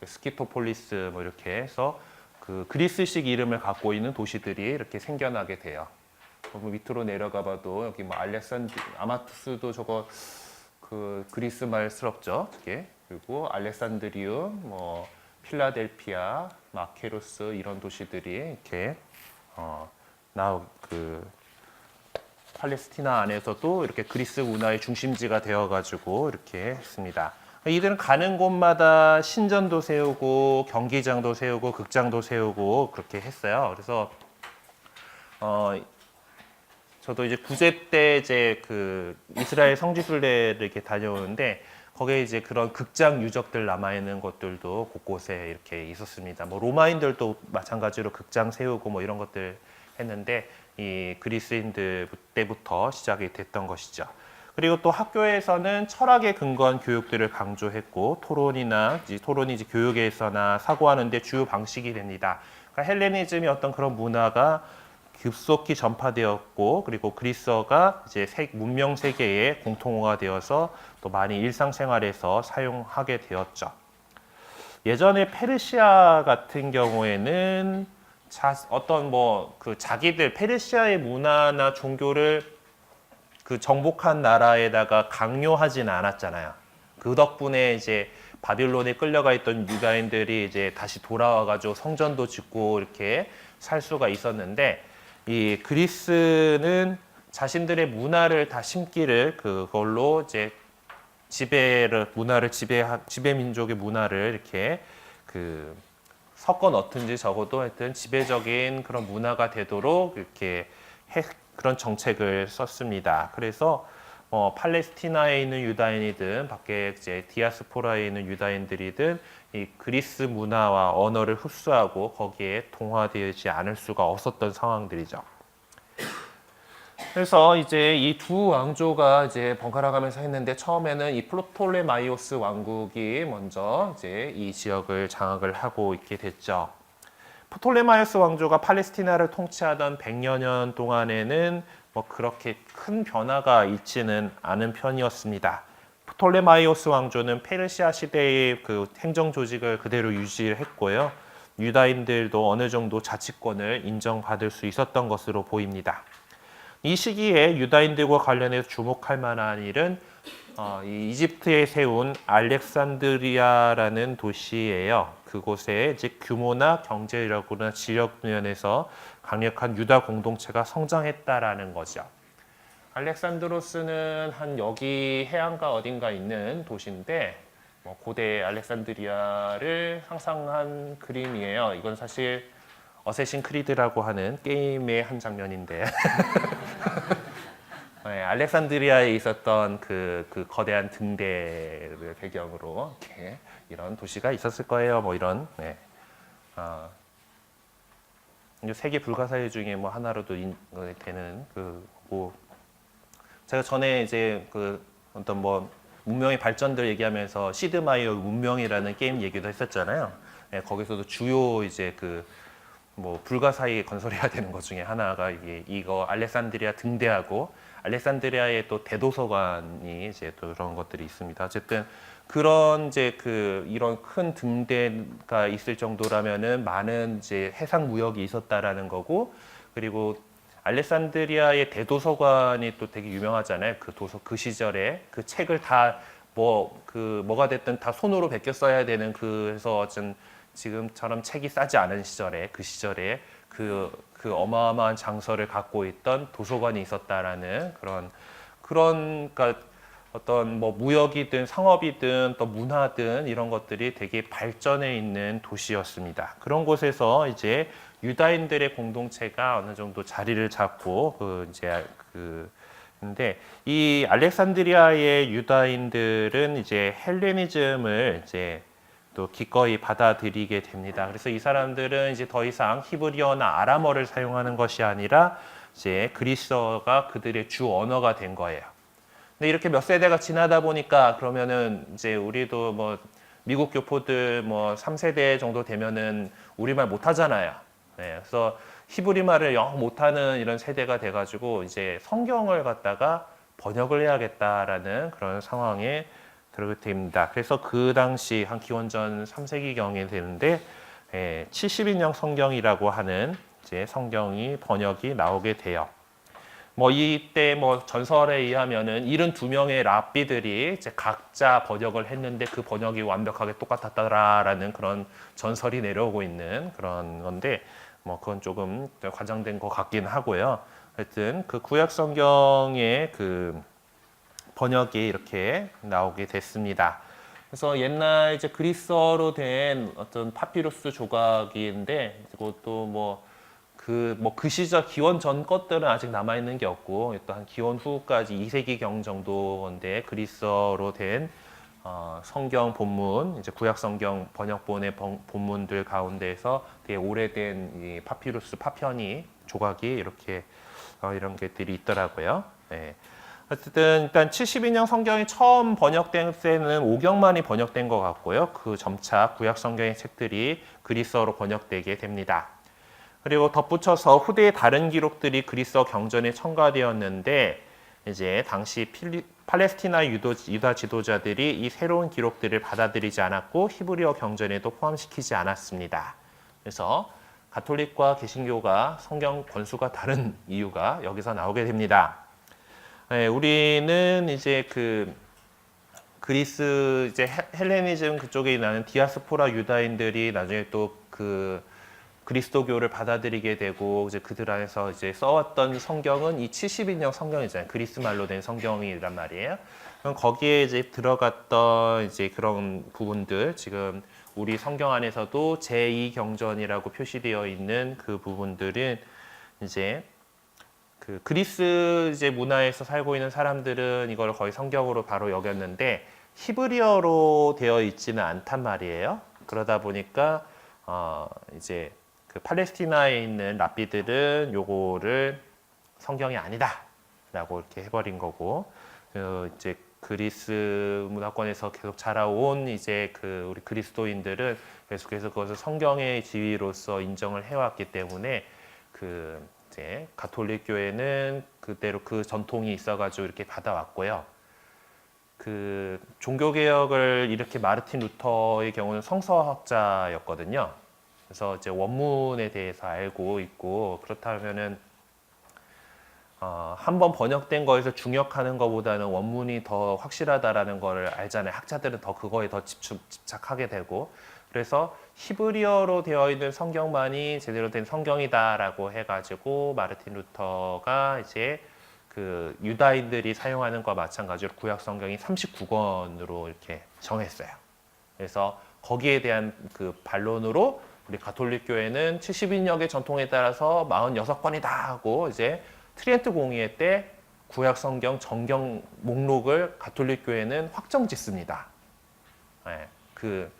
스키토폴리스 뭐 이렇게 해서 그 그리스식 이름을 갖고 있는 도시들이 이렇게 생겨나게 돼요. 밑으로 내려가 봐도 여기 아마투스도 저거 그 그리스 말스럽죠. 그게. 그리고 알렉산드리움, 필라델피아, 마케로스 이런 도시들이 이렇게 팔레스티나 안에서도 이렇게 그리스 문화의 중심지가 되어가지고 이렇게 했습니다. 이들은 가는 곳마다 신전도 세우고 경기장도 세우고 극장도 세우고 그렇게 했어요. 그래서 저도 이제 구제 때 이제 그 이스라엘 성지순례를 이렇게 다녀오는데, 거기에 이제 그런 극장 유적들 남아 있는 것들도 곳곳에 이렇게 있었습니다. 로마인들도 마찬가지로 극장 세우고 뭐 이런 것들 했는데, 이 그리스인들 때부터 시작이 됐던 것이죠. 그리고 또 학교에서는 철학에 근거한 교육들을 강조했고, 토론이 이제 교육에서나 사고하는 데 주요 방식이 됩니다. 그러니까 헬레니즘이 어떤 그런 문화가 급속히 전파되었고, 그리고 그리스어가 이제 문명 세계의 공통어가 되어서 또 많이 일상생활에서 사용하게 되었죠. 예전에 페르시아 같은 경우에는 자기들 페르시아의 문화나 종교를 그 정복한 나라에다가 강요하지는 않았잖아요. 그 덕분에 이제 바빌론에 끌려가 있던 유다인들이 이제 다시 돌아와가지고 성전도 짓고 이렇게 살 수가 있었는데, 이 그리스는 자신들의 문화를 다 심기를 그걸로 이제 지배 민족의 문화를 이렇게 그 섞어 넣든지 적어도 하여튼 지배적인 그런 문화가 되도록 이렇게 그런 정책을 썼습니다. 그래서 팔레스티나에 있는 유다인이든 밖에 이제 디아스포라에 있는 유다인들이든 이 그리스 문화와 언어를 흡수하고 거기에 동화되지 않을 수가 없었던 상황들이죠. 그래서 이제 이 두 왕조가 이제 번갈아가면서 했는데 처음에는 이 프토레마이오스 왕국이 먼저 이제 이 지역을 장악을 하고 있게 됐죠. 프톨레마이오스 왕조가 팔레스티나를 통치하던 100여 년 동안에는 뭐 그렇게 큰 변화가 있지는 않은 편이었습니다. 프톨레마이오스 왕조는 페르시아 시대의 그 행정 조직을 그대로 유지했고요. 유다인들도 어느 정도 자치권을 인정받을 수 있었던 것으로 보입니다. 이 시기에 유다인들과 관련해서 주목할 만한 일은 이 이집트에 세운 알렉산드리아라는 도시예요. 그곳에 이제 규모나 경제력이나 지역 면에서 강력한 유다 공동체가 성장했다라는 거죠. 알렉산드로스는 한 여기 해안가 어딘가 있는 도시인데 고대 알렉산드리아를 상상한 그림이에요. 이건 사실 어쌔신 크리드라고 하는 게임의 한 장면인데 네, 알렉산드리아에 있었던 그 거대한 등대를 배경으로 이렇게 이런 도시가 있었을 거예요. 뭐 이런 세계 불가사의 중에 뭐 하나로도 되는 제가 전에 이제 어떤 뭐 문명의 발전들 얘기하면서 시드마이어 문명이라는 게임 얘기도 했었잖아요. 네, 거기서도 주요 이제 뭐 불가사의 건설해야 되는 것 중에 하나가 이거 알렉산드리아 등대하고 알렉산드리아의 또 대도서관이 이제 또 그런 것들이 있습니다. 어쨌든 그런 이제 이런 큰 등대가 있을 정도라면은 많은 이제 해상 무역이 있었다라는 거고, 그리고 알렉산드리아의 대도서관이 또 되게 유명하잖아요. 그 시절에 그 책을 다 뭐가 됐든 다 손으로 베껴 써야 되는 그래서 어떤 지금처럼 책이 싸지 않은 시절에 그 어마어마한 장서를 갖고 있던 도서관이 있었다라는 그러니까 어떤 뭐 무역이든 상업이든 또 문화든 이런 것들이 되게 발전해 있는 도시였습니다. 그런 곳에서 이제 유다인들의 공동체가 어느 정도 자리를 잡고 근데 이 알렉산드리아의 유다인들은 이제 헬레니즘을 이제 또 기꺼이 받아들이게 됩니다. 그래서 이 사람들은 이제 더 이상 히브리어나 아람어를 사용하는 것이 아니라 이제 그리스어가 그들의 주 언어가 된 거예요. 근데 이렇게 몇 세대가 지나다 보니까 그러면은 이제 우리도 뭐 미국 교포들 뭐 3세대 정도 되면은 우리말 못 하잖아요. 네, 그래서 히브리 말을 영 못하는 이런 세대가 돼가지고 이제 성경을 갖다가 번역을 해야겠다라는 그런 상황에 들게 됩니다. 그래서 그 당시 한 기원전 3세기경에 되는데 70인형 성경이라고 하는 이제 성경이 번역이 나오게 돼요. 뭐 이때 뭐 전설에 의하면은 72명의 랍비들이 이제 각자 번역을 했는데 그 번역이 완벽하게 똑같았다라는 그런 전설이 내려오고 있는 그런 건데 뭐 그건 조금 과장된 것 같긴 하고요. 하여튼 그 구약 성경의 번역이 이렇게 나오게 됐습니다. 그래서 옛날 이제 그리스어로 된 어떤 파피루스 조각인데 그것도 그 시절 기원 전 것들은 아직 남아 있는 게 없고 또 한 기원 후까지 2세기경 정도인데 그리스어로 된 성경 본문, 이제 구약 성경 번역본의 본문들 가운데서 되게 오래된 이 파피루스 파편이 조각이 이렇게 이런 것들이 있더라고요. 네. 어쨌든 일단 72년 성경이 처음 번역된 때는 5경만이 번역된 것 같고요. 그 점차 구약 성경의 책들이 그리스어로 번역되게 됩니다. 그리고 덧붙여서 후대의 다른 기록들이 그리스어 경전에 첨가되었는데 이제 당시 팔레스티나 유다 지도자들이 이 새로운 기록들을 받아들이지 않았고 히브리어 경전에도 포함시키지 않았습니다. 그래서 가톨릭과 개신교가 성경 권수가 다른 이유가 여기서 나오게 됩니다. 네, 우리는 이제 그리스 이제 헬레니즘 그쪽에 나는 디아스포라 유다인들이 나중에 또 그리스도교를 받아들이게 되고 이제 그들 안에서 이제 써왔던 성경은 이 70인용 성경이잖아요. 그리스 말로 된 성경이란 말이에요. 그럼 거기에 이제 들어갔던 이제 그런 부분들, 지금 우리 성경 안에서도 제2경전이라고 표시되어 있는 그 부분들은 이제 그 그리스 이제 문화에서 살고 있는 사람들은 이걸 거의 성경으로 바로 여겼는데 히브리어로 되어 있지는 않단 말이에요. 그러다 보니까 이제 그 팔레스티나에 있는 랍비들은 요거를 성경이 아니다라고 이렇게 해버린 거고, 이제 그리스 문화권에서 계속 자라온 이제 그 우리 그리스도인들은 계속해서 그것을 성경의 지위로서 인정을 해왔기 때문에 그 이제 가톨릭 교회는 그대로 그 전통이 있어가지고 이렇게 받아왔고요. 그 종교 개혁을 이렇게 마르틴 루터의 경우는 성서학자였거든요. 그래서 이제 원문에 대해서 알고 있고, 그렇다면은 한번 번역된 거에서 중역하는 것보다는 원문이 더 확실하다라는 걸 알잖아요. 학자들은 더 그거에 더 집착하게 되고, 그래서 히브리어로 되어 있는 성경만이 제대로 된 성경이다라고 해가지고 마르틴 루터가 이제 그 유다인들이 사용하는 것과 마찬가지로 구약 성경이 39권으로 이렇게 정했어요. 그래서 거기에 대한 그 반론으로 우리 가톨릭 교회는 70인역의 전통에 따라서 46권이다 하고 이제 트리엔트 공의회 때 구약 성경 정경 목록을 가톨릭 교회는 확정 짓습니다. 네, 그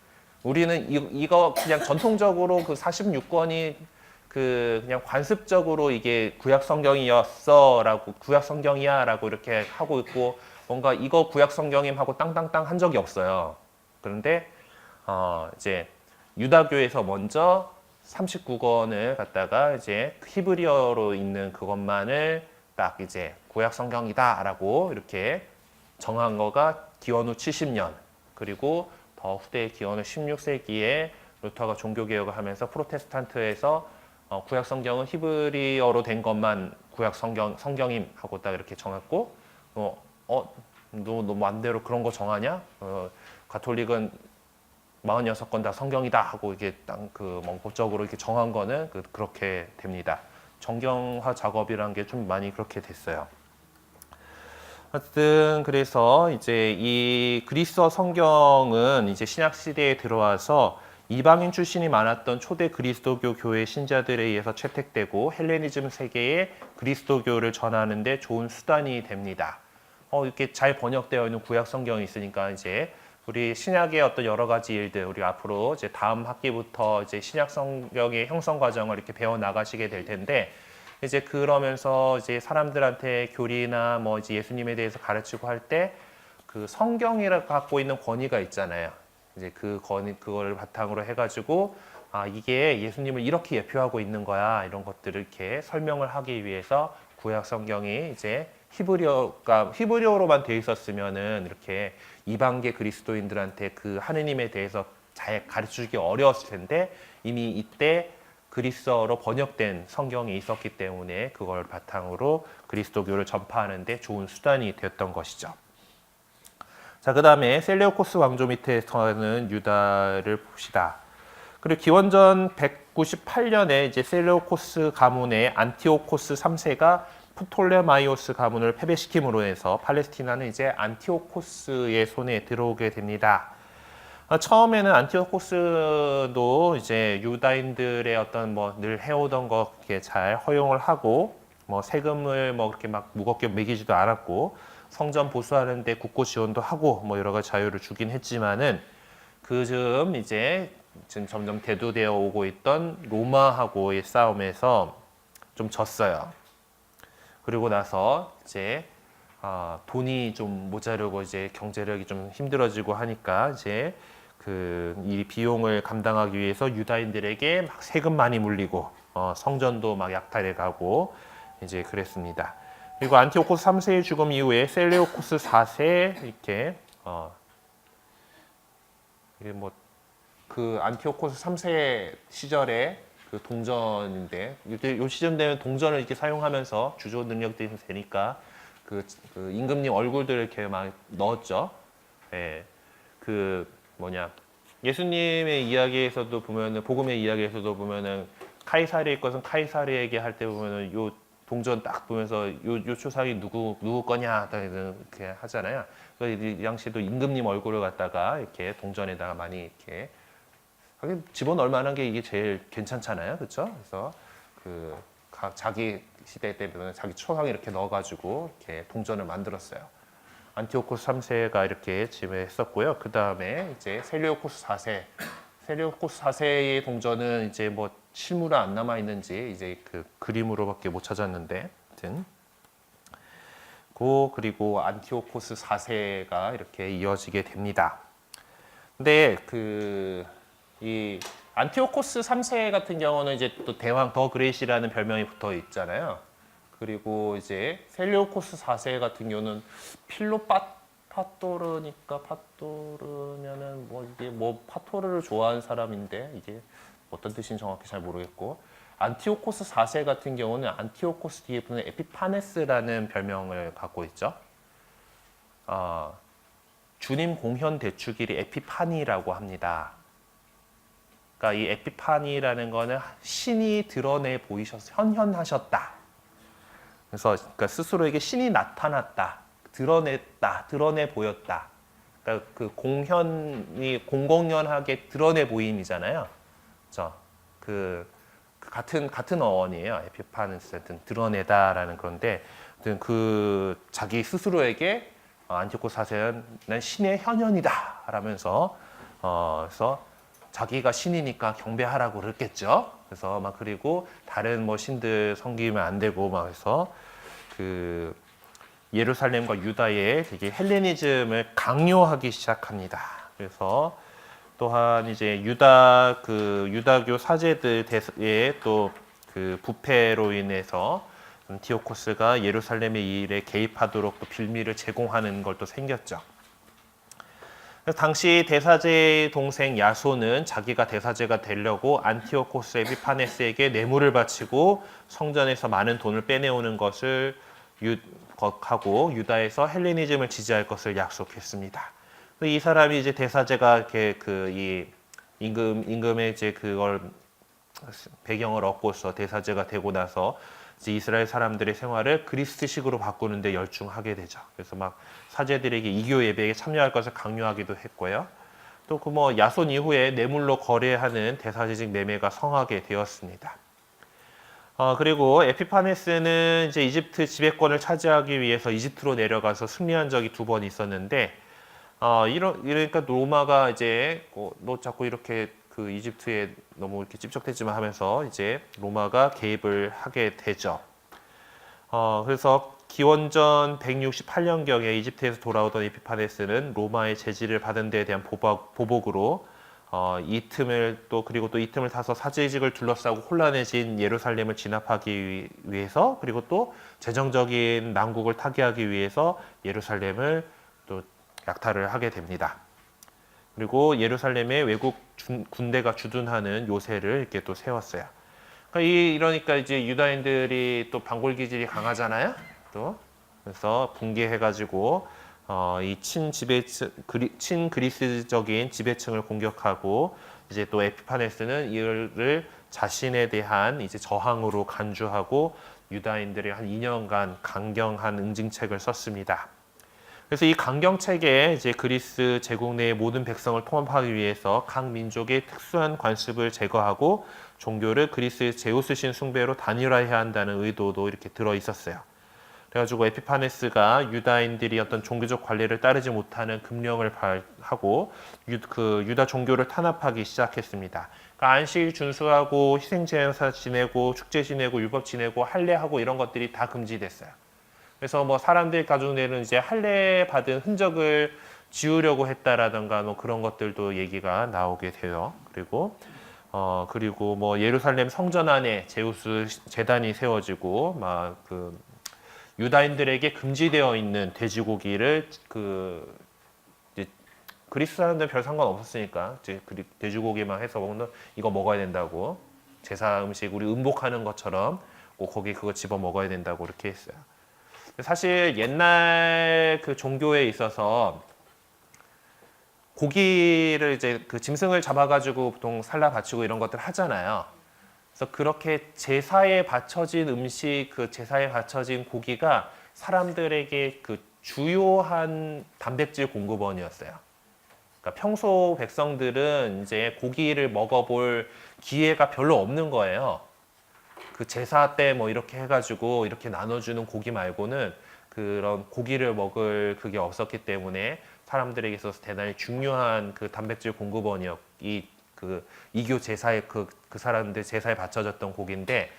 우리는 이거 그냥 전통적으로 그 46권이 그 그냥 관습적으로 이게 구약 성경이었어라고 구약 성경이야라고 이렇게 하고 있고, 뭔가 이거 구약 성경임 하고 땅땅땅 한 적이 없어요. 그런데 이제 유다교에서 먼저 39권을 갖다가 이제 히브리어로 있는 그것만을 딱 이제 구약 성경이다라고 이렇게 정한 거가 기원 후 70년, 그리고 더 후대의 기원 후 16세기에 루터가 종교 개혁을 하면서 프로테스탄트에서 구약 성경은 히브리어로 된 것만 구약 성경임 하고 딱 이렇게 정했고, 너 맘대로 그런 거 정하냐? 가톨릭은 46권 다 성경이다 하고 이게 딱그 법적으로 이렇게 정한 거는 그렇게 됩니다. 정경화 작업이라는 게 좀 많이 그렇게 됐어요. 하여튼 그래서 이제 이 그리스어 성경은 이제 신약 시대에 들어와서 이방인 출신이 많았던 초대 그리스도교 교회 신자들에 의해서 채택되고 헬레니즘 세계에 그리스도교를 전하는 데 좋은 수단이 됩니다. 이렇게 잘 번역되어 있는 구약 성경이 있으니까 이제 우리 신약의 어떤 여러 가지 일들, 우리 앞으로 이제 다음 학기부터 이제 신약 성경의 형성 과정을 이렇게 배워 나가시게 될 텐데, 이제 그러면서 이제 사람들한테 교리나 뭐 이제 예수님에 대해서 가르치고 할 때 그 성경이라 갖고 있는 권위가 있잖아요. 이제 그 권위, 그걸 바탕으로 해가지고 이게 예수님을 이렇게 예표하고 있는 거야, 이런 것들을 이렇게 설명을 하기 위해서 구약 성경이 이제 히브리어로만 돼 있었으면은 이렇게 이방계 그리스도인들한테 그 하느님에 대해서 잘 가르쳐주기 어려웠을 텐데, 이미 이때 그리스어로 번역된 성경이 있었기 때문에 그걸 바탕으로 그리스도교를 전파하는 데 좋은 수단이 되었던 것이죠. 자, 그 다음에 셀레우코스 왕조 밑에서는 유다를 봅시다. 그리고 기원전 198년에 이제 셀레우코스 가문의 안티오코스 3세가 프톨레마이오스 가문을 패배시킴으로 해서 팔레스티나는 이제 안티오코스의 손에 들어오게 됩니다. 처음에는 안티오코스도 이제 유다인들의 어떤 뭐 늘 해오던 거 이렇게 잘 허용을 하고, 뭐 세금을 뭐 그렇게 막 무겁게 매기지도 않았고, 성전 보수하는데 국고 지원도 하고 뭐 여러 가지 자유를 주긴 했지만은, 그즈음 이제 지금 점점 대두되어 오고 있던 로마하고의 싸움에서 좀 졌어요. 그리고 나서 이제 돈이 좀 모자르고 이제 경제력이 좀 힘들어지고 하니까 이제 이 비용을 감당하기 위해서 유다인들에게 막 세금 많이 물리고 성전도 막 약탈해 가고 이제 그랬습니다. 그리고 안티오코스 3세의 죽음 이후에 셀레우코스 4세 이렇게 이게 뭐 그 안티오코스 3세 시절에 그 동전인데, 요 시점 되면 동전을 이렇게 사용하면서 주조 능력들이 되니까 그 임금님 얼굴들을 이렇게 막 넣었죠. 예. 예수님의 이야기에서도 보면은, 복음의 이야기에서도 보면은 카이사르의 것은 카이사르에게 할 때 보면은 요 동전 딱 보면서 요 초상이 누구 거냐 딱 이렇게 하잖아요. 이 양씨도 임금님 얼굴을 갖다가 이렇게 동전에다가 많이 이렇게 하긴 집어넣을 만한 게 이게 제일 괜찮잖아요, 그렇죠? 그래서 그 자기 시대 때는 자기 초상 이렇게 넣어가지고 이렇게 동전을 만들었어요. 안티오코스 3세가 이렇게 지배했었고요. 그 다음에 이제 셀리오코스 4세, 셀리오코스 4세의 동전은 이제 뭐 실물은 안 남아 있는지 이제 그 그림으로밖에 못 찾았는데, 아무튼 그리고 안티오코스 4세가 이렇게 이어지게 됩니다. 근데 이 안티오코스 3세 같은 경우는 이제 또 대왕 더 그레이시라는 별명이 붙어 있잖아요. 그리고 이제 셀리오코스 4세 같은 경우는 파토르니까 파토르면은 뭐 이게 뭐 파토르를 좋아하는 사람인데 이게 어떤 뜻인지 정확히 잘 모르겠고, 안티오코스 4세 같은 경우는 안티오코스 뒤에 붙는 에피파네스라는 별명을 갖고 있죠. 주님 공현 대축일이 에피파니라고 합니다. 그러니까 이 에피파니라는 거는 신이 드러내 보이셔서 현현하셨다. 그래서 그러니까 스스로에게 신이 나타났다, 드러냈다, 드러내 보였다. 그러니까 그 공현이 공공연하게 드러내 보임이잖아요. 그렇죠? 같은 어원이에요. 에피파네스는 드러내다라는 건데, 그 자기 스스로에게 안티오코스 4세는 신의 현현이다 라면서 그래서 자기가 신이니까 경배하라고 그랬겠죠. 그래서 막 그리고 다른 뭐 신들 섬기면 안 되고 막 해서 그 예루살렘과 유다의 되게 헬레니즘을 강요하기 시작합니다. 그래서 또한 이제 유다교 사제들의 또 그 부패로 인해서 안티오코스가 예루살렘의 일에 개입하도록 또 빌미를 제공하는 걸 또 생겼죠. 당시 대사제의 동생 야손은 자기가 대사제가 되려고 안티오코스 에피파네스에게 뇌물을 바치고 성전에서 많은 돈을 빼내오는 것을 하고 유다에서 헬레니즘을 지지할 것을 약속했습니다. 이 사람이 이제 대사제가 이렇게 이 임금의 이제 그걸 배경을 얻고서 대사제가 되고 나서 이제 이스라엘 사람들의 생활을 그리스식으로 바꾸는데 열중하게 되죠. 그래서 막 사제들에게 이교 예배에 참여할 것을 강요하기도 했고요. 또 그 뭐 야손 이후에 뇌물로 거래하는 대사제직 매매가 성하게 되었습니다. 그리고 에피파네스는 이제 이집트 지배권을 차지하기 위해서 이집트로 내려가서 승리한 적이 2번 있었는데, 이러니까 로마가 이제 너 자꾸 이렇게 그 이집트에 너무 이렇게 집적되지만 하면서 이제 로마가 개입을 하게 되죠. 그래서 기원전 168년경에 이집트에서 돌아오던 에피파네스는 로마의 제지를 받은 데에 대한 보복으로 이 틈을 그리고 또 이 틈을 타서 사제직을 둘러싸고 혼란해진 예루살렘을 진압하기 위해서, 그리고 또 재정적인 난국을 타개하기 위해서 예루살렘을 또 약탈을 하게 됩니다. 그리고 예루살렘에 외국 군대가 주둔하는 요새를 이렇게 또 세웠어요. 그러니까 이러니까 이제 유다인들이 또 반골 기질이 강하잖아요. 또 그래서 붕괴해가지고 이 친그리스적인 지배층을 공격하고, 이제 또 에피파네스는 이를 자신에 대한 이제 저항으로 간주하고 유다인들이 한 2년간 강경한 응징책을 썼습니다. 그래서 이 강경책에 이제 그리스 제국 내의 모든 백성을 통합하기 위해서 각 민족의 특수한 관습을 제거하고 종교를 그리스 제우스 신 숭배로 단일화해야 한다는 의도도 이렇게 들어 있었어요. 그래가지고 에피파네스가 유다인들이 어떤 종교적 관례를 따르지 못하는 금령을 발하고 유다 종교를 탄압하기 시작했습니다. 그러니까 안식 준수하고 희생제사 지내고 축제 지내고 율법 지내고 할례하고 이런 것들이 다 금지됐어요. 그래서 뭐 사람들 가족 내는 이제 할례 받은 흔적을 지우려고 했다라던가 뭐 그런 것들도 얘기가 나오게 돼요. 그리고 뭐 예루살렘 성전 안에 제우스 제단이 세워지고 막 유다인들에게 금지되어 있는 돼지고기를 이제 그리스 사람들 별 상관 없었으니까 이제 돼지고기만 해서 먹는 이거 먹어야 된다고, 제사 음식 우리 음복하는 것처럼 꼭 거기 그거 집어 먹어야 된다고 이렇게 했어요. 사실 옛날 그 종교에 있어서 고기를 이제 그 짐승을 잡아가지고 보통 살라 바치고 이런 것들 하잖아요. 그래서 그렇게 제사에 바쳐진 음식, 그 제사에 바쳐진 고기가 사람들에게 그 주요한 단백질 공급원이었어요. 그러니까 평소 백성들은 이제 고기를 먹어볼 기회가 별로 없는 거예요. 그 제사 때 뭐 이렇게 해가지고 이렇게 나눠주는 고기 말고는 그런 고기를 먹을 그게 없었기 때문에 사람들에게 있어서 대단히 중요한 그 단백질 공급원이었 그 이교 제사에 그 사람들 제사에 바쳐졌던 고기인데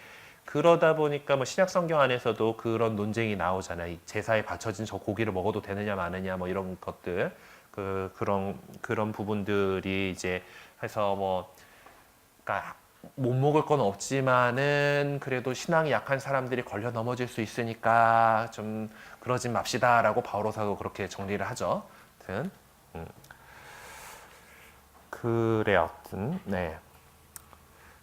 그러다 보니까 뭐 신약 성경 안에서도 그런 논쟁이 나오잖아요. 이 제사에 바쳐진 저 고기를 먹어도 되느냐 마느냐 뭐 이런 것들 그런 부분들이 이제 해서 뭐 그러니까 못 먹을 건 없지만은 그래도 신앙이 약한 사람들이 걸려 넘어질 수 있으니까 좀 그러지 맙시다라고 바오로사도 그렇게 정리를 하죠. 아무튼 그래요. 네.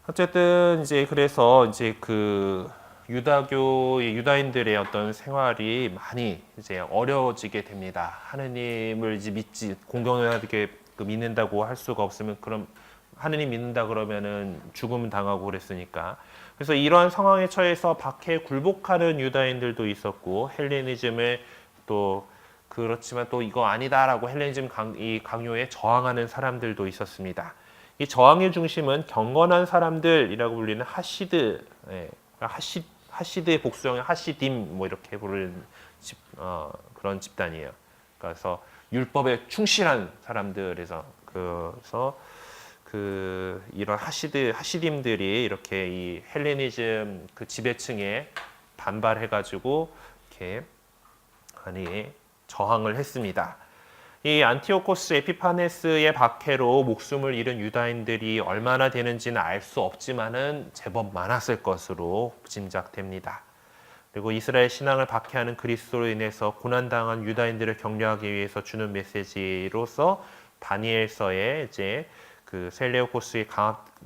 어쨌든 이제 그래서 이제 그 유다교의 유다인들의 어떤 생활이 많이 이제 어려워지게 됩니다. 하느님을 이제 믿지 공경하게 믿는다고 할 수가 없으면 그럼 하느님 믿는다 그러면은 죽음 당하고 그랬으니까. 그래서 이러한 상황에 처해서 박해에 굴복하는 유다인들도 있었고 헬레니즘을 또 그렇지만 또 이거 아니다라고 헬레니즘 이 강요에 저항하는 사람들도 있었습니다. 이 저항의 중심은 경건한 사람들이라고 불리는 하시드, 하시드의 복수형의 하시딤 뭐 이렇게 부르는 그런 집단이에요. 그래서 율법에 충실한 사람들에서 그래서 이런 하시딤들이 이렇게 이 헬레니즘 그 지배층에 반발해가지고 이렇게 많이 저항을 했습니다. 이 안티오코스 에피파네스의 박해로 목숨을 잃은 유다인들이 얼마나 되는지는 알 수 없지만은 제법 많았을 것으로 짐작됩니다. 그리고 이스라엘 신앙을 박해하는 그리스도로 인해서 고난당한 유다인들을 격려하기 위해서 주는 메시지로서 다니엘서에 이제 그 셀레우코스의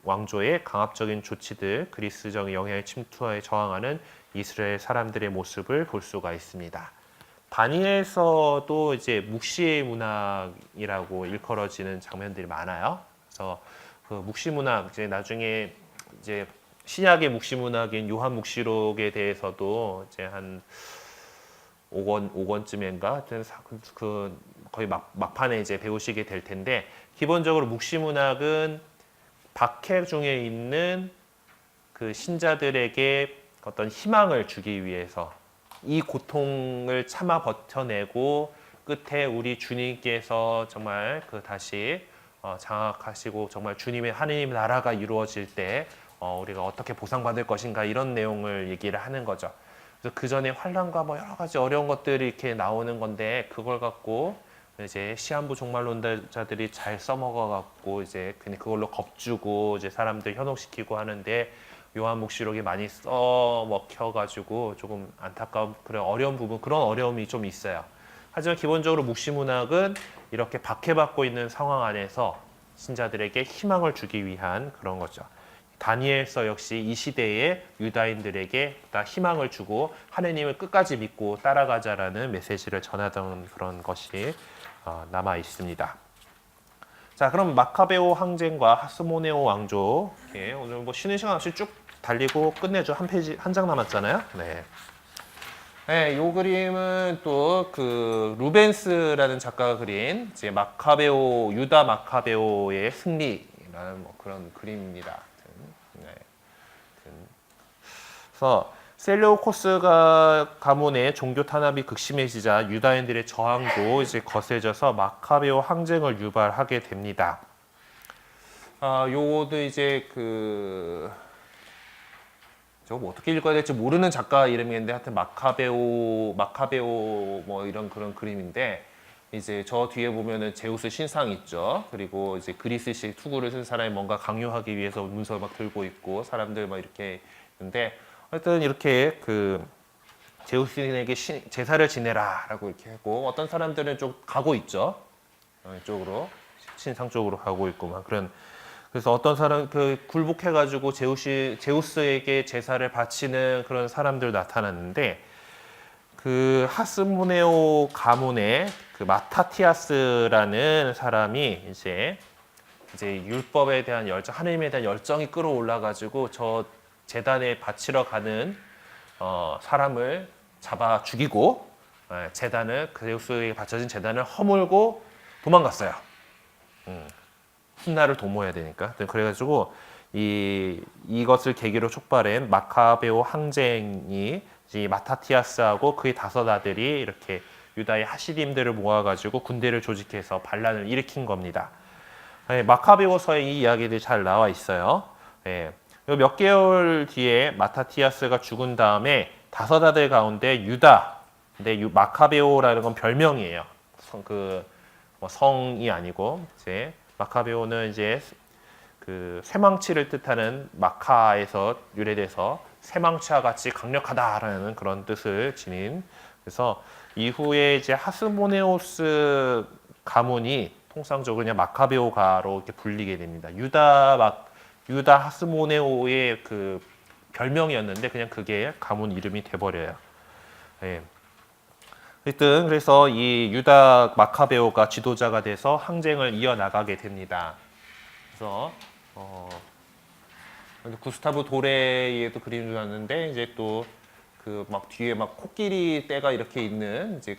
왕조의 강압적인 조치들, 그리스적인 영향의 침투에 저항하는 이스라엘 사람들의 모습을 볼 수가 있습니다. 다니엘서도 이제 묵시 문학이라고 일컬어지는 장면들이 많아요. 그래서 그 묵시 문학 이제 나중에 이제 신약의 묵시 문학인 요한 묵시록에 대해서도 이제 한 5권쯤인가 하여튼 그 거의 막판에 이제 배우시게 될 텐데 기본적으로 묵시 문학은 박해 중에 있는 그 신자들에게 어떤 희망을 주기 위해서 이 고통을 참아 버텨내고 끝에 우리 주님께서 정말 그 다시 장악하시고 정말 주님의 하느님의 나라가 이루어질 때 우리가 어떻게 보상받을 것인가 이런 내용을 얘기를 하는 거죠. 그래서 그 전에 환난과 뭐 여러 가지 어려운 것들이 이렇게 나오는 건데 그걸 갖고 이제 시한부 종말론자들이 잘 써먹어 갖고 이제 그걸로 겁주고 이제 사람들 현혹시키고 하는데 요한묵시록이 많이 써먹혀 가지고 조금 안타까운 그런 어려운 부분 그런 어려움이 좀 있어요. 하지만 기본적으로 묵시 문학은 이렇게 박해받고 있는 상황 안에서 신자들에게 희망을 주기 위한 그런 거죠. 다니엘서 역시 이 시대의 유다인들에게 다 희망을 주고 하느님을 끝까지 믿고 따라가자라는 메시지를 전하던 그런 것이 남아 있습니다. 자, 그럼 마카베오 항쟁과 하스모네오 왕조 오늘 뭐 쉬는 시간 없이 쭉 달리고 끝내죠. 한 페이지 한 장 남았잖아요. 네. 네, 이 그림은 또 그 루벤스라는 작가가 그린 이제 마카베오 유다 마카베오의 승리라는 뭐 그런 그림입니다. 네. 그래서 셀레우코스가 가문의 종교 탄압이 극심해지자 유다인들의 저항도 이제 거세져서 마카베오 항쟁을 유발하게 됩니다. 요것도 이제 저거 뭐 어떻게 읽어야 될지 모르는 작가 이름인데 하여튼 마카베오 뭐 이런 그런 그림인데 이제 저 뒤에 보면은 제우스 신상 있죠. 그리고 이제 그리스식 투구를 쓴 사람이 뭔가 강요하기 위해서 문서 막 들고 있고 사람들 막 이렇게 있는데 하여튼 이렇게 그 제우스인에게 제사를 지내라라고 이렇게 하고 어떤 사람들은 좀 가고 있죠. 이쪽으로 신상 쪽으로 가고 있고 막 그런. 그래서 어떤 사람 굴복해가지고 제우스에게 제사를 바치는 그런 사람들 나타났는데 그 하스모네오 가문의 그 마타티아스라는 사람이 이제 율법에 대한 열정, 하느님에 대한 열정이 끌어올라가지고 저 제단에 바치러 가는 사람을 잡아 죽이고 제단을 제우스에게 바쳐진 제단을 허물고 도망갔어요. 훗날을 도모해야 되니까. 그래가지고 이것을 계기로 촉발한 마카베오 항쟁이 이 마타티아스하고 그의 5 아들이 이렇게 유다의 하시딤들을 모아가지고 군대를 조직해서 반란을 일으킨 겁니다. 마카베오서에 이 이야기들이 잘 나와 있어요. 몇 개월 뒤에 마타티아스가 죽은 다음에 5 아들 가운데 유다, 근데 마카베오라는 건 별명이에요. 성이 아니고 이제 마카베오는 이제 그 쇠망치를 뜻하는 마카에서 유래돼서 쇠망치와 같이 강력하다라는 그런 뜻을 지닌. 그래서 이후에 이제 하스모네오스 가문이 통상적으로 그냥 마카베오가로 이렇게 불리게 됩니다. 유다 하스모네오의 그 별명이었는데 그냥 그게 가문 이름이 돼버려요. 하여튼 그래서 이 유다 마카베오가 지도자가 돼서 항쟁을 이어나가게 됩니다. 그래서 구스타브 도레이에도 그림을 놨는데 이제 또 그 막 뒤에 막 코끼리 떼가 이렇게 있는 이제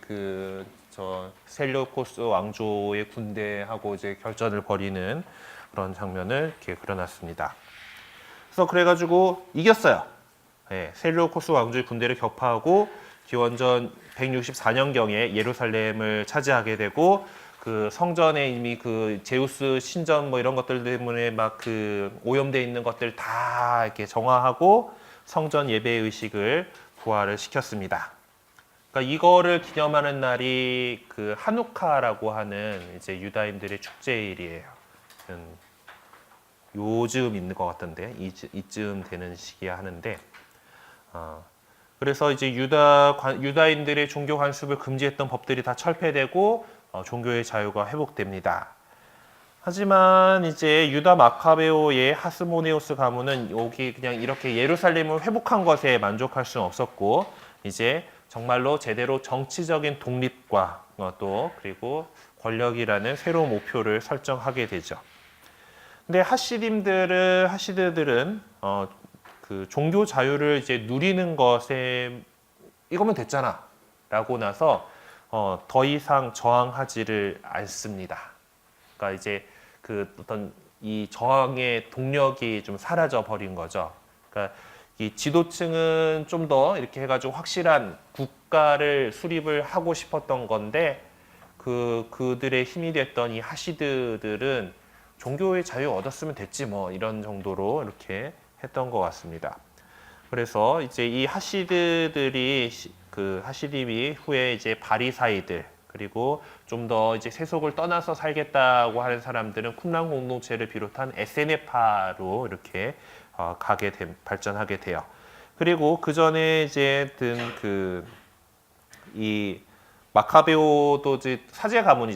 셀류코스 왕조의 군대하고 이제 결전을 벌이는 그런 장면을 이렇게 그려놨습니다. 그래서 그래가지고 이겼어요. 셀류코스 왕조의 군대를 격파하고 기원전 164년경에 예루살렘을 차지하게 되고 그 성전에 이미 그 제우스 신전 뭐 이런 것들 때문에 막 그 오염돼 있는 것들 다 이렇게 정화하고 성전 예배 의식을 부활을 시켰습니다. 그러니까 이거를 기념하는 날이 그 하누카라고 하는 이제 유다인들의 축제일이에요. 요즘 있는 것 같던데 이쯤 되는 시기에 하는데 그래서 이제 유다인들의 종교 관습을 금지했던 법들이 다 철폐되고 종교의 자유가 회복됩니다. 하지만 이제 유다 마카베오의 하스모네오스 가문은 여기 그냥 이렇게 예루살렘을 회복한 것에 만족할 수는 없었고 이제 정말로 제대로 정치적인 독립과 또 그리고 권력이라는 새로운 목표를 설정하게 되죠. 근데 하시드들은 그 종교 자유를 이제 누리는 것에 이거면 됐잖아 라고 나서 더 이상 저항하지를 않습니다. 그러니까 이제 그 어떤 이 저항의 동력이 좀 사라져 버린 거죠. 그러니까 이 지도층은 좀 더 이렇게 해가지고 확실한 국가를 수립을 하고 싶었던 건데 그들의 힘이 됐던 이 하시드들은 종교의 자유 얻었으면 됐지 뭐 이런 정도로 이렇게 했던 것 같습니다. 그래서 이제 이 하시드들이 그 하시림이 후에 이제 바리사이들 그리고 좀 더 이제 세속을 떠나서 살겠다고 하는 사람들은 쿰란 공동체를 비롯한 에세네파로 이렇게 발전하게 돼요. 그리고 그 전에 이제 든 이 마카베오도 이제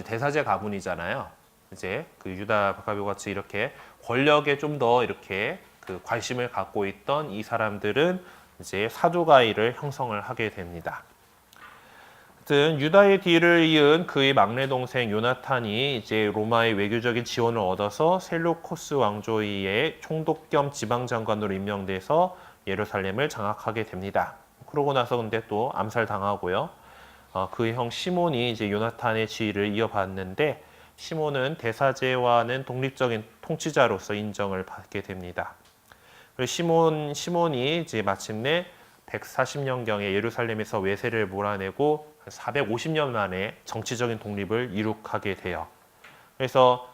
대사제 가문이잖아요. 이제 그 유다 마카베오 같이 이렇게 권력에 좀 더 이렇게 그 관심을 갖고 있던 이 사람들은 이제 사두가이를 형성을 하게 됩니다. 하여튼 유다의 뒤를 이은 그의 막내 동생 요나탄이 이제 로마의 외교적인 지원을 얻어서 셀루코스 왕조의 총독 겸 지방장관으로 임명돼서 예루살렘을 장악하게 됩니다. 그러고 나서 근데 또 암살당하고요. 그의 형 시몬이 이제 요나탄의 지위를 이어받는데 시몬은 대사제와는 독립적인 통치자로서 인정을 받게 됩니다. 시몬이 이제 마침내 140년경에 예루살렘에서 외세를 몰아내고 450년 만에 정치적인 독립을 이룩하게 돼요. 그래서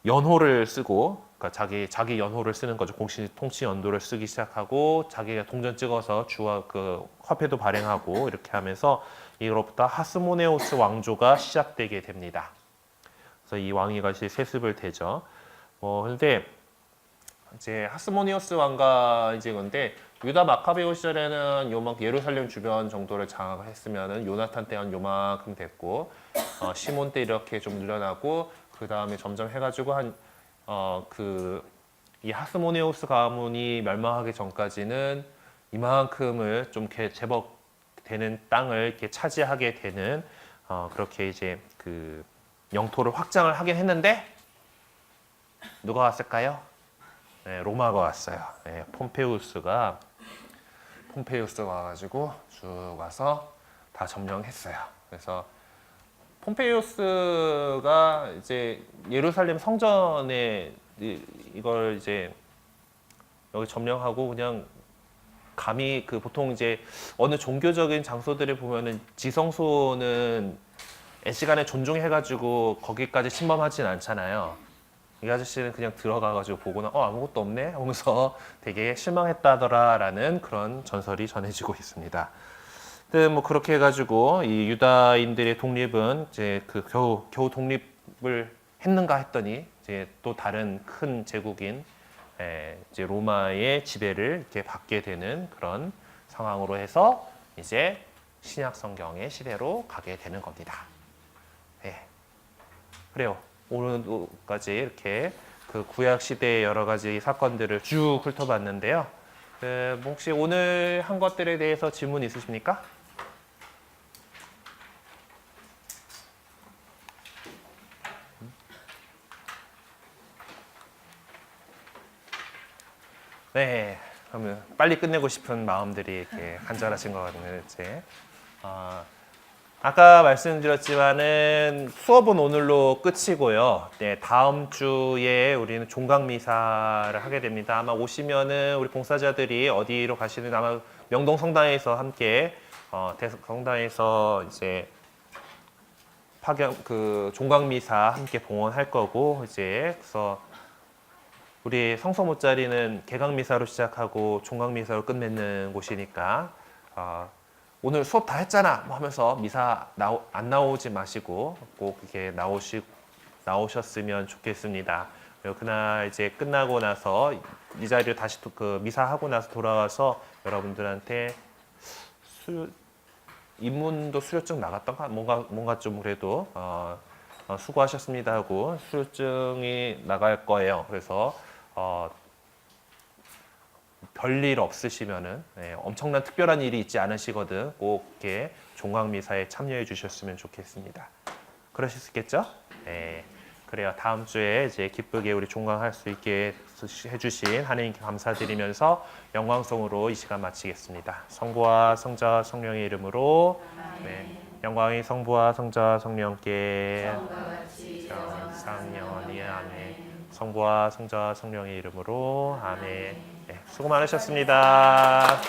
연호를 쓰고, 그러니까 자기 연호를 쓰는 거죠. 공식 통치 연도를 쓰기 시작하고, 자기가 동전 찍어서 그 화폐도 발행하고 이렇게 하면서 이로부터 하스모네오스 왕조가 시작되게 됩니다. 그래서 이 왕위가 이제 세습을 되죠. 그런데 이제 하스모니오스 왕가 이제 근데 유다 마카베오 시절에는 요만큼 예루살렘 주변 정도를 장악했으면은 요나탄 때는 요만큼 됐고 시몬 때 이렇게 좀 늘어나고 그 다음에 점점 해가지고 이 하스모네오스 가문이 멸망하기 전까지는 이만큼을 좀 이렇게 제법 되는 땅을 이렇게 차지하게 되는 그렇게 이제 그 영토를 확장을 하긴 했는데 누가 왔을까요? 로마가 왔어요. 폼페우스가 와가지고 쭉 와서 다 점령했어요. 그래서 폼페이우스가 이제 예루살렘 성전에 이걸 이제 여기 점령하고 그냥 감히 그 보통 이제 어느 종교적인 장소들에 보면은 지성소는 애시간에 존중해가지고 거기까지 침범하진 않잖아요. 이 아저씨는 그냥 들어가가지고 보고는 아무것도 없네 하면서 되게 실망했다더라라는 그런 전설이 전해지고 있습니다. 뭐 그렇게 해가지고 이 유다인들의 독립은 이제 그 겨우 독립을 했는가 했더니 이제 또 다른 큰 제국인 이제 로마의 지배를 이렇게 받게 되는 그런 상황으로 해서 이제 신약 성경의 시대로 가게 되는 겁니다. 그래요. 오늘까지 이렇게 그 구약 시대의 여러 가지 사건들을 쭉 훑어봤는데요. 뭐 혹시 오늘 한 것들에 대해서 질문 있으십니까? 네, 그러면 빨리 끝내고 싶은 마음들이 이렇게 간절하신 것 같네요. 이제 아까 말씀드렸지만은 수업은 오늘로 끝이고요. 네, 다음 주에 우리는 종강 미사를 하게 됩니다. 아마 오시면은 우리 봉사자들이 어디로 가시는 아마 명동 성당에서 함께 성당에서 이제 그 종강 미사 함께 봉헌할 거고 이제 그래서 우리 성서모짜리는 개강미사로 시작하고 종강미사로 끝맺는 곳이니까 오늘 수업 다 했잖아 뭐 하면서 미사 안 나오지 마시고 꼭 이렇게 나오셨으면 좋겠습니다. 그리고 그날 이제 끝나고 나서 이 자리를 다시 그 미사하고 나서 돌아와서 여러분들한테 입문도 수료증 나갔던가 뭔가 좀 그래도 수고하셨습니다 하고 수료증이 나갈 거예요. 그래서 별일 없으시면은 엄청난 특별한 일이 있지 않으시거든 꼭 이렇게 종강미사에 참여해 주셨으면 좋겠습니다. 그러실 수 있겠죠? 네. 그래요. 다음 주에 이제 기쁘게 우리 종강할 수 있게 해주신 하나님께 감사드리면서 영광송으로 이 시간 마치겠습니다. 성부와 성자와 성령의 이름으로 영광이 성부와 성자와 성령께 상영원히 아멘. 성부와 성자와 성령의 이름으로 아멘. 수고 많으셨습니다.